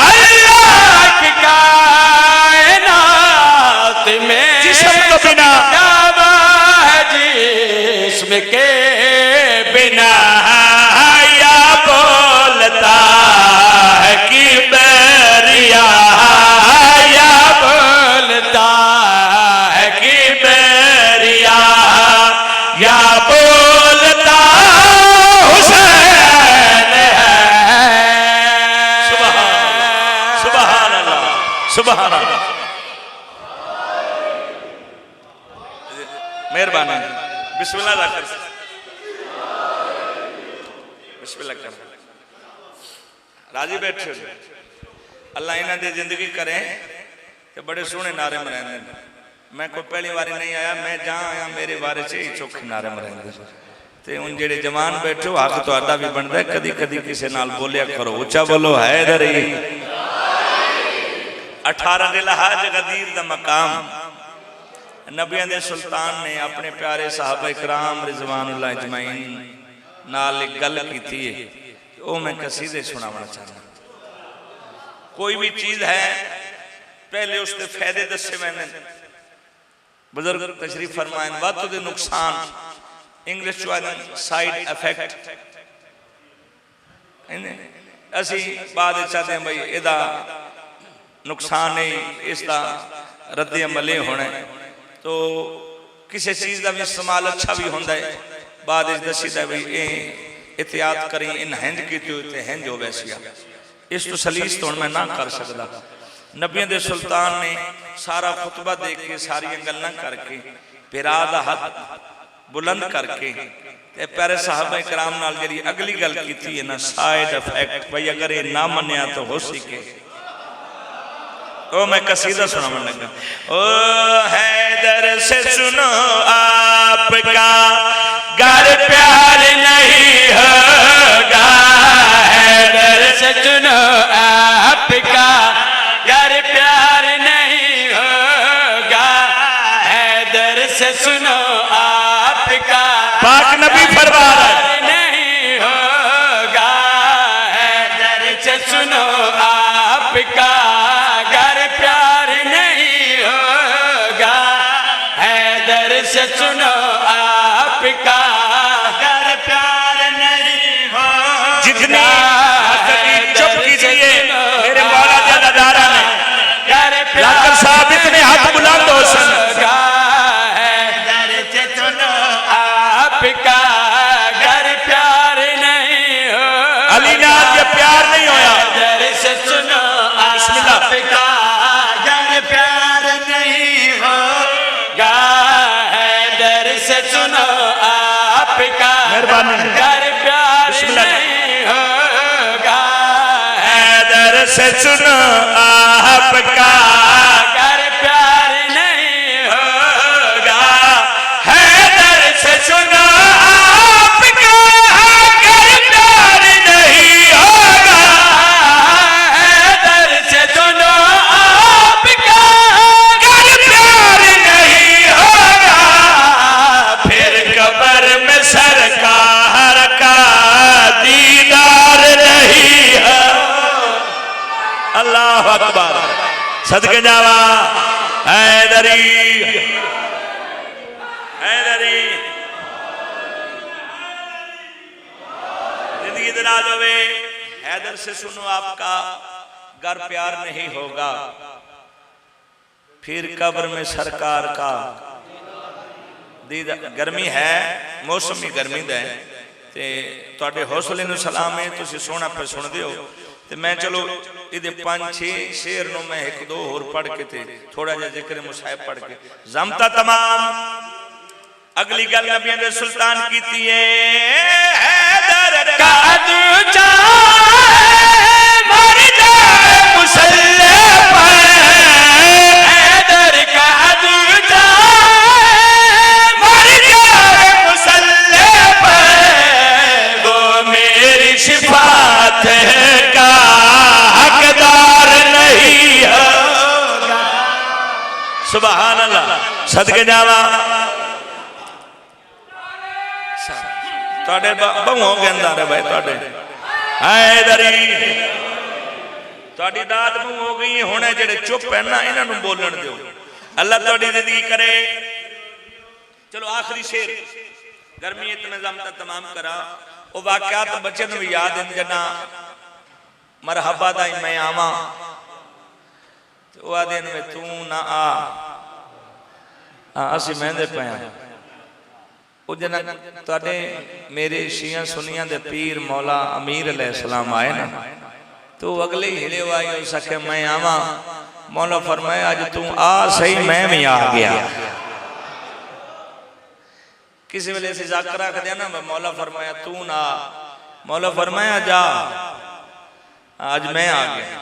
अल्लाह की कायनात मेहरबानी बिस्मिल्लाह कर बिस्मिल्लाह कर राजी बैठे अल्लाह इन्हां दी जिंदगी करे ते बड़े सोहने नारे मरांदे मैं कोई पहली बारी नहीं आया मैं जहां आया मेरे बारे च ही चौखे नारे मरांदे ते हुण जेड़े जवान बैठो हक तुहाडा भी बनदा कदी कदी किसी नाल बोलिया करो उच्चा बोलो हैदरी 18 दे लहाज गदीर दा मकाम नबियां दे सुल्तान ने अपने प्यारे साहबा इकराम रिजवानुल्लाह अजमाइन नाल एक गल कीती है वो मैं कसीदे सुनावना चाहता कोई भी चीज है पहले उसके फायदे दसे मैंने बुजुर्ग तशरीफ फरमाए वध दे नुकसान इंग्लिश साइड इफेक्ट असी बाद चाहते हैं भाई एदा नुकसान नहीं इसका रद्द अमल होना है तो किसी चीज़ का भी इस्तेमाल अच्छा भी होता है बाद दसीदा भाई ये एहतियात करी इन हिंज की हिंज हो वैसी इस तो सलीस तो मैं ना कर सकता नबियां दे सुल्तान ने सारा खुतबा दे के सारिया गल्लां करके पिरा दा हाथ बुलंद करके प्यारे साहबा इकराम नाल जी अगली गल की है ना साइड इफेक्ट भाई अगर ये ना मनिया तो हो सके ओ मैं कसीदा सुनावन लगा ओ हैदर से सुनो आपका घर प्यार नहीं होगा हैदर से सुनो आपका घर प्यार नहीं होगा हैदर से सुनो आपका पाक नबी फरमा नहीं होगा हैदर से सुनो आपका से सुनो आपका घर प्यार नहीं हो जितनी चुप कीजिए मेरे मौला दादा ने लाकर साहब इतने हाथ बुलंद हो सका घर से सुनो आपका घर प्यार नहीं हो अली नाथ ये प्यार नहीं होया घर से सुनो आपका घर प्यार नहीं होगा से सुनो आपका घर प्यार नहीं होगा हैदर से सुनो आपका घर प्यार नहीं होगा हैदर से सुनो आपका घर प्यार नहीं होगा हैदर से सुनो आपका घर प्यार नहीं होगा कबर में सरकार का दीदार नहीं है अल्लाह अकबर सदके जावा हैदरी हैदरी जिंदगी दराज होवे हैदर से सुनो आपका घर प्यार नहीं होगा फिर कब्र में सरकार का गर्मी है मौसम ही गर्मी का है तो हौसले नूं सलाम है तुम सोहना पे सुनते हो तो मैं चलो ये 5-6 शेर नो मैं 1-2 होर पढ़ के थे थोड़ा जा जिक्र मुसाहिब पढ़ के जमता तमाम अगली गल नबियां दे सुल्तान कीती है हैदर का दूजा मर जाए मुसल्ले पर हैदर का दूजा शिफात का हकदार नहीं होगा सुभान अल्लाह सदके जावा तुहाडे बहुओं कहंदा रे भाई तुहाडे हैदरी तुहाडी दाद बहु हो गई हुणे जेड़े चुप है ना इन्हां नूं बोलण दिओ अल्लाह तुहाडी जिंदगी करे चलो आखिरी शेर गर्मी इतना जमता तमाम करा वो वाकयात बच्चे भी याद हैं जना मरहबा दा मैं आवा तो आ दिन में तू ना आ असी मेहंदे पे वो जना तुहाडे मेरे शिया सुनिया दे पीर मौला अमीर अलैहिस्सलाम आए ना तो अगले ही हिले आई हो सके मैं आवा मौला फरमाया अज तू आ सही मैं भी आ गया किसी वेले असीं ज़ाकर आखदे ना मौला फरमाया तू ना, मौला फरमाया जा, आज मैं आ गया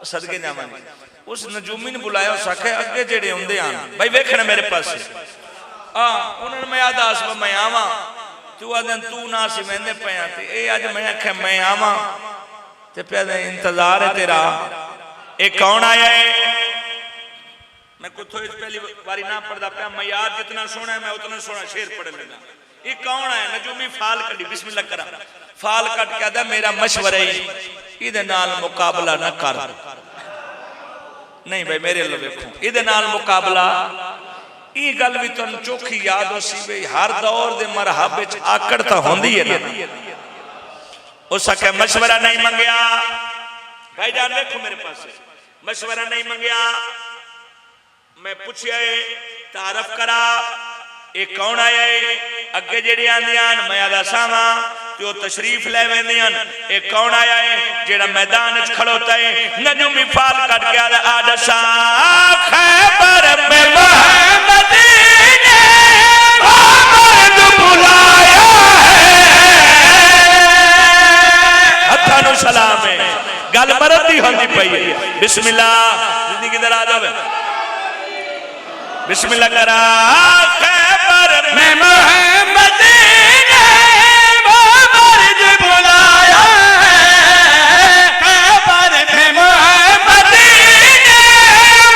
सदके जावांगे। उस नजूमी ने बुलाया, उस आखे अगे जेड़े आउंदे आन भाई वेखना मेरे पास उन्होंने मैं आदास मैं आवा, तू आदन तू ना सी मैंने पया ते ए अज मैं आख्या मैं आवा ते पे इंतजार है तेरा। ए कौन आया है? मैं कुछ पहली बारी ना पढ़दा पाया, मैं याद जितना सोना है मैं उतना सोना शेर पढ़ लेना। ये कौन आया? नजूमी फाल कटी, बिस्मिल्लाह करा, फाल कट के आदा मेरा मशवरा ही इहदे नाल मुकाबला ना कर। नहीं भाई मेरे लो देखो इहदे नाल मुकाबला, ये गल भी तुहानू चोखी याद हो सी भाई हर दौर दे मरहब विच आकड़ तां होंदी है ना। उस आखे मशवरा नहीं मंगया, भाईजान देखो मेरे पास मशवरा नहीं मंगया, मैं पूछया तारफ करा ये कौन आया है? अगे जेड़े आंदियां मैं आदा सावा ते ओ तशरीफ ले वेंदियां। ये कौन आया है जेड़ा मैदान च खड़ोता है? नजूमी फाल कट के आ दसा खैबर में मोहम्मद ने मोहम्मद बुलाया है। हत्था नु सलाम है, गल मरद दी होंदी पई है। बिस्मिल्लाह जिंदगी दे राज होवे, बिस्मिल्लाह करा खैबर में मोहम्मद ने मोहम्मद बुलाया है। खैबर में मोहम्मद ने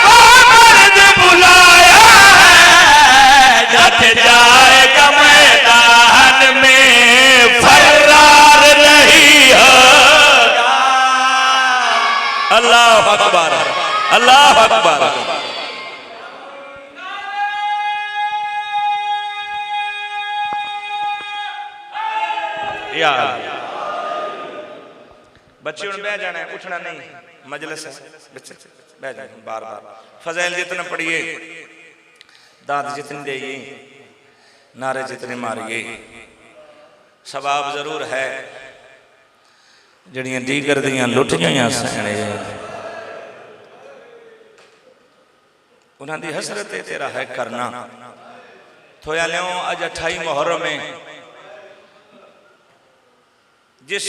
मोहम्मद बुलाया है। जट जाएगा मैदान में फर्रार नहीं होगा। अल्लाह अकबर, अल्लाह अकबर। बच्चे उन बह जाना है, उठना नहीं, मजलिस है बच्चे बह जाए बार बार। फजैल जितना पढ़िए, दाद जितनी देइए, नारे जितने मारिए, सवाब जरूर है। जड़ियां दीगर दियां लुट गईयां सैने उन्हां दी हसरत तेरा है करना। थोया लियो अज 28 मुहर्रम में जिस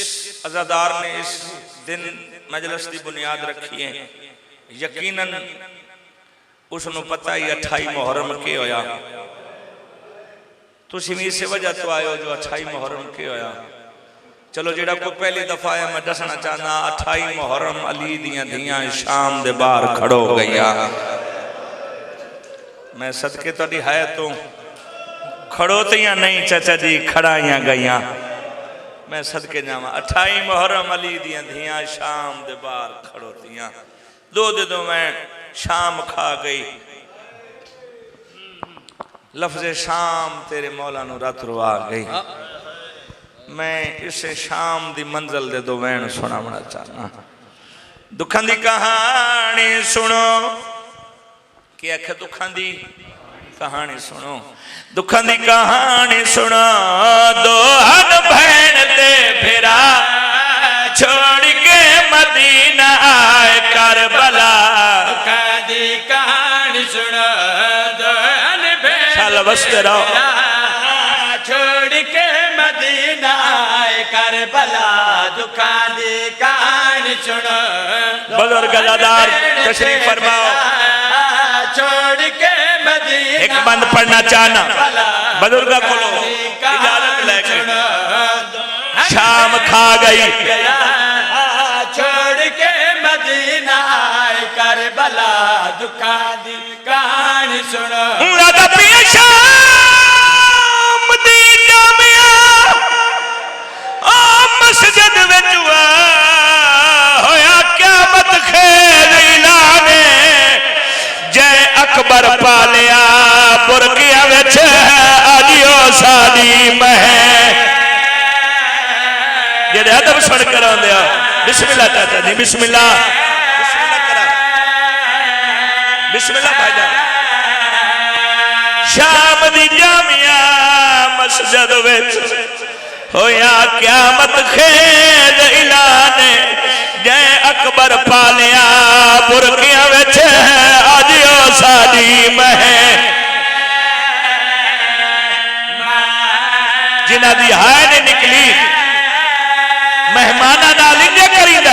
अज़ादार ने इस दिन मजलिस की बुनियाद रखी है, यकीनन उसनों पता ही 28 मुहर्रम के होया। तुसीं भी इस वजह तो आए हो जो 28 मुहर्रम के होया। चलो जेड़ा कोई पहली दफा है मैं दसना चाहना 28 मुहर्रम अली दियां धियां शाम दे बाहर खड़ो गईया। मैं सदके तुहाडी है तो खड़ोतियां नहीं चाचा जी खड़ाइयां गईयां। मैं सदके जावा 28 मुहर्रम अली दियां धियां शाम दे बाहर खड़ोतियां। दो दो मैं शाम खा गई, लफ्ज़े शाम तेरे मौला नू रात रुआ गई। मैं इसे शाम दी मंजिल दे दो वैन सुनावना चाहना। दुखां दी कहानी सुनो कि आखे दुखां दी कहानी सुनो, दुखां दी कहानी सुनो। दो हन भैन दे फिरा छोड़ के मदीना आए करबला। दुखां दी कहानी सुनो, दो हन भैन चल बसते रहो छोड़ के मदीना आए करबला। दुखां दी कहानी सुनो। बुजुर्ग अज़ादार तशरीफ फरमाओ। छोड़ के मदीना एक बंद पढ़ना चाहना बुजुर्ग को इजाजत लेके। शाम खा गई छोड़ के मदीना आए करबला। दुखां दी कहानी सुनो। शाम दी जामिया मस्जिद विच होया क़यामत खेल ऐलाने। जय अकबर पालिया बुरकिया विच आजियो साडी मह। जेड़े अदब सुन कर आंदे आ बिस्मिल्लाह चाचा जी बिस्मिल्लाह बिस्मिल्लाह करा बिस्मिल्लाह भाईजान। शाम दी जामिया मस्जिद विच होया क़यामत खेल ऐलाने। जय अकबर पालिया बुरकिया विच आजियो साडी मह। इन्हां दी हाय नहीं निकली मेहमाना नाल इंजे करीदा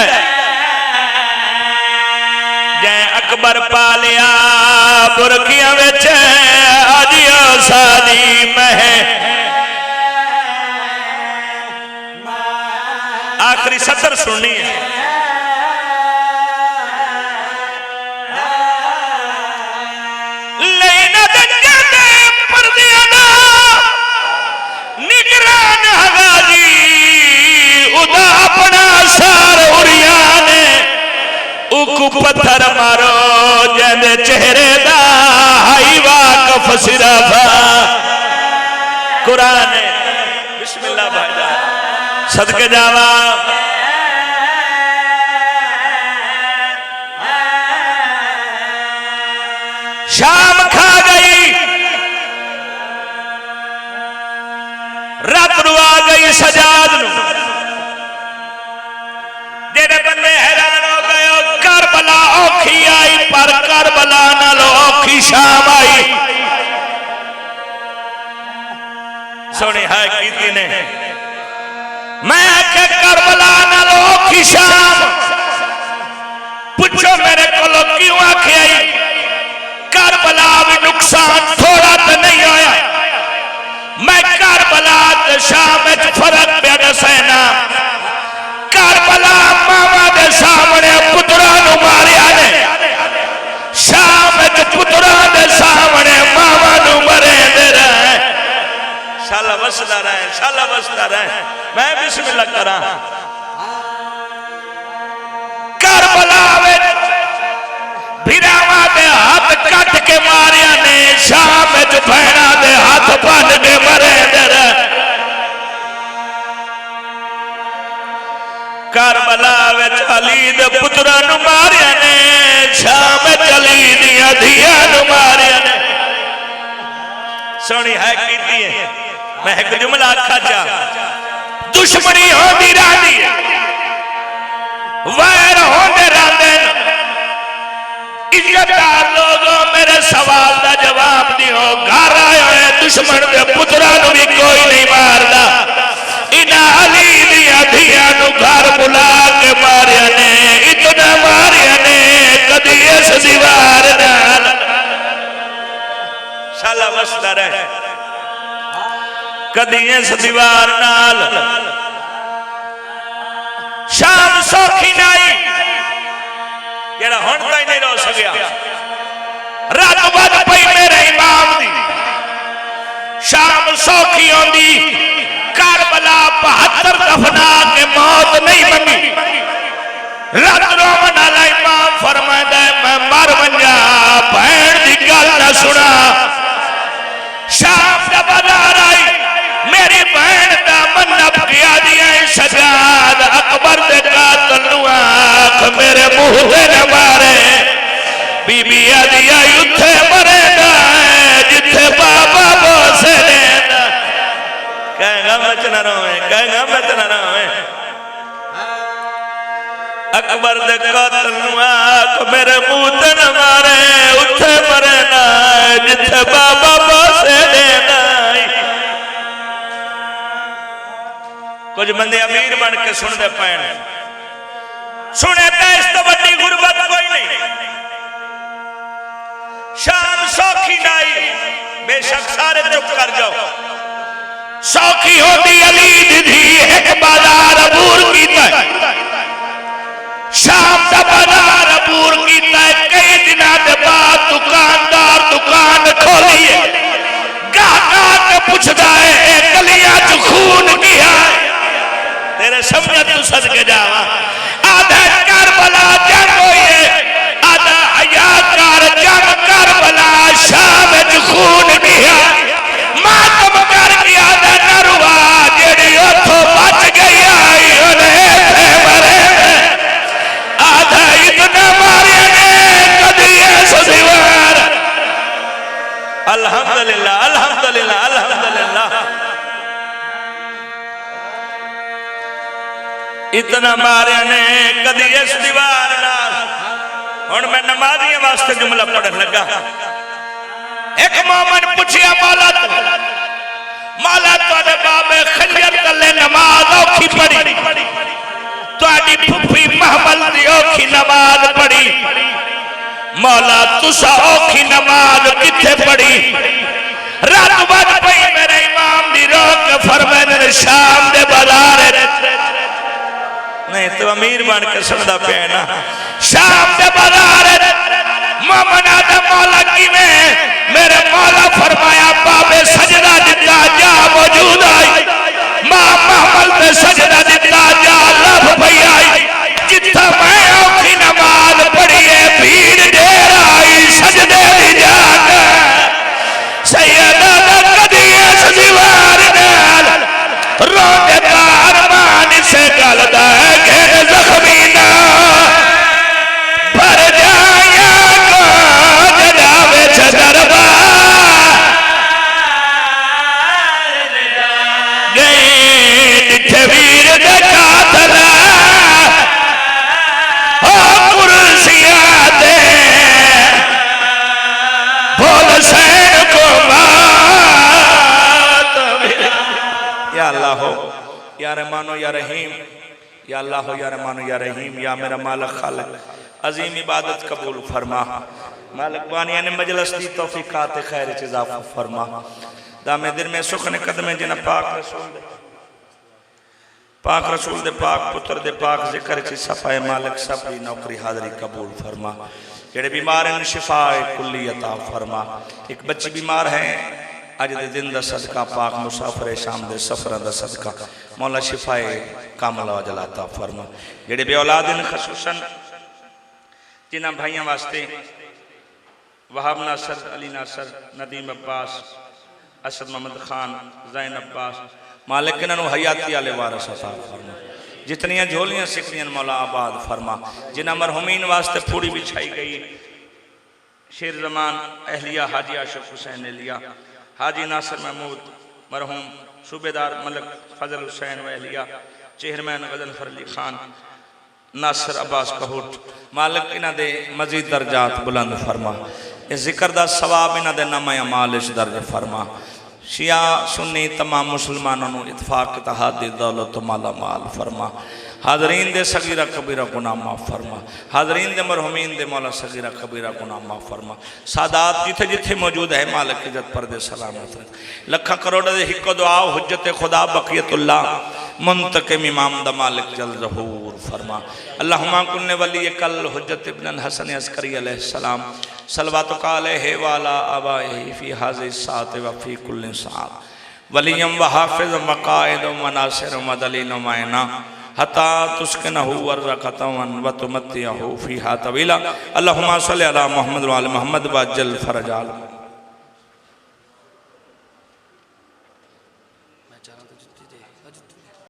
जै अकबर पा लिया बुरकियां विच आजियो सादी मह आखिरी सतर सुननी है पत्थर मारो जैसे चेहरे दा हाई वाकफ सिराफा कुरान बिस्मिल्लाह भाईजान सदके जावा शाम खा गई रात नु आ गई सजाद नु जेड़े बंदे हैरान हो गए करबला औखी आई पर करबला नालों औखी शाम आई सोनी है कीती ने मैं आखे करबला नालों औखी शाम पूछो मेरे को क्यों आखे आई करबला भी नुकसान थोड़ा तो नहीं होया मैं करबला ते शाम में फर्क पे दसना करबला मामा दे सामने पुत्रा नु मारिया ने शाम में पुत्रा दे सामने मामा नु मरे दे रहे शाला वसदा रहे मैं बिस्मिल्लाह करा करबला में भिरावा दे हाथ कट के मारिया ने शाम में भैणा दे हाथ बन के मरे दे रहे करबला विच अली दे पुत्रा नु मारिया ने शाम अली दियां धियां नु मारिया ने सोनी है कीती है मैं एक जुमला आखा चा दुश्मनी होंदी रहंदी वैर होंदे रहंदे इज्जतदार लोगों मेरे सवाल दा जवाब दियो घर आए होए दुश्मन दे पुत्रा नु भी कोई नहीं मारदा इना अली दिया धिया नु घर बुला के मारिया ने इतना मारिया ने कदी इस दीवार नाल शाला वसदा रहे कदी इस दीवार नाल शाम सौखी नहीं जेड़ा हुण ताईं नहीं रो सकिया रात बद पई मेरे इमाम दी शाम सौखी आंदी करबला 72 दफना के मौत नहीं मंगी रात रोमन वाला इमाम फरमांदा है मैं मर वंजा भैन दी गल ना सुना शाम दा बाजार आई मेरी बहन दा मन्नत किया दिया सजाद अकबर दे कातल नु आख मेरे मुंह ते न मारे बीबी आदि आई उथे मरेगा जिथे बाबा बोसे कहेगा मत न रोए अकबर दे कातल नु आख मेरे मुंह ते न मारे उथे मरेगा जिथे बाबा बोसे देना कुछ बंदे अमीर बन के सुनते पैन सुने तो इस तो बड़ी गुरबत कोई नहीं शाम सौखी नहीं बेशक सारे चुप कर जाओ सौखी होती अली दी एक बाजार अबूर कीता शाम का बाजार अबूर कीता कई दिनों के बाद दुकानदार दुकान खोली है गाहक के पूछता है गलियां च खून किया तेरे समझ तू सदके जावा आधा करबला जंग होई है आधा हयाकार जंग करबला शाम में खून किया मातम कर गया दा नरवा जेड़ी ओथों बच गई आई ओने थे मरे आधा इतना मारे ने कदी ऐस दीवार अल्हम्दुलिल्लाह अल्हम्दुलिल्लाह अल्हम्दुलिल्लाह इतना मारे ने कदी इस दीवार नाल हुण मैं नमाजियां वास्ते जुमला पढ़न लगा एक मोमन पूछिया मौला तुहाडे बाबे दे खंजर तले नमाज औखी पढ़ी तुहाडी फुफी महमल दी औखी नमाज पढ़ी मौला तुसा औखी नमाज किथे पढ़ी रात बज पई मेरे इमाम दी रोक फरमाए शाम दे बाजार नहीं तो अमीर बन के सुनदा पे ना शाम दे बाजार मोमना दा मौला किवें मेरे मौला फरमाया बाबे सजदा दिता जा मौजूद आई मां महमल ते सजदा दिता जा लब पई आई जिथा मैं औखी नमाज पढ़ी है भीड़ ढेर आई सजदे दी जाग सैयदा दा कदी इस दीवार नाल रोंदे तार मान से गलदा है घेर जख्मी ना भर जाया को जनावे दरबार गए दिखे वीर दे कातल ओ कुर्सियां दे बोल सैन को मात या अल्लाह हो या रहमानो या रहीम या अल्लाह हो या रहमानो या रहीम या मेरा मालिक खालिक अजीम इबादत कबूल फरमा मालिक बानिया ने मजलिस दी तौफीकात खैर च इजाफा फरमा दामे दिल में सुख ने कदमे जिना पाक रसूल दे पाक पुत्र दे पाक जिक्र च सफाए मालिक सब दी नौकरी हाजरी कबूल फरमा जेड़े बीमार हैं शिफाए कुल्ली अता फरमा एक बच्ची बीमार है अज दे दिन दा सदका पाक मुसाफिर शाम दे सफर दा सदका मौला शिफाए कामल अजल अता फरमा जेड़े बे औलाद हैं खसूसन जिन्हां भाइयों वास्ते वहाब नासर अली नासर नदीम अब्बास असद मोहम्मद खान जैन अब्बास मालिक इन्हों हयाती आले वारस अता फरमा जितनियां झोलियां सिकनियां मौला आबाद फरमा जिन्हां मरहुमीन वास्ते पूरी बिछाई गई शेर जमान अहलिया हाजी आशिक हुसैन एलिया हाजी नासिर महमूद मरहूम सूबेदार मलक फजल हुसैन व एहलिया चेयरमैन गजनफर अली खान नासिर अब्बास कहूट मालिक इन्हां दे मजीद दर्जात बुलंद फरमा इस जिक्र दा सवाब इन्हां दे नामा अमाल इच दर्ज फरमा शिया सुन्नी तमाम मुसलमानों को इतफाक इत्तेहाद दी दौलत माला माल फरमा हाजरीन दे सगीरा कबीरा गुनाह माफ फरमा हाजरीन दे मरहुमीन दे मौला सगीरा कबीरा गुनाह माफ फरमा सादात जिथे जिथे मौजूद है मालिक इज्जत परदे सलामत लखा करोड़ दे हिको दुआ हुज्जत खुदा बकियतुल्लाह मुंतकिम इमाम दा मालिक जल ज़हूर फरमा अल्लाहुम्मा कुल्ले वली कल हुज्जत इब्न हसन अस्करी अलैहिस्सलाम सलवातुका अलैहि व अला आबाइहि फी हाज़िहि सात व फी कुल्लि सात वलियम व हाफिज़ मकाइद व मनासिर व दलील व मायना हता तुस्किनहु वर्रकतवन व तुमत्तिहु फीहा तवीला अल्लाहुम्मा सल्लि अला मुहम्मद व आलि मुहम्मद व अज्जल फरजाल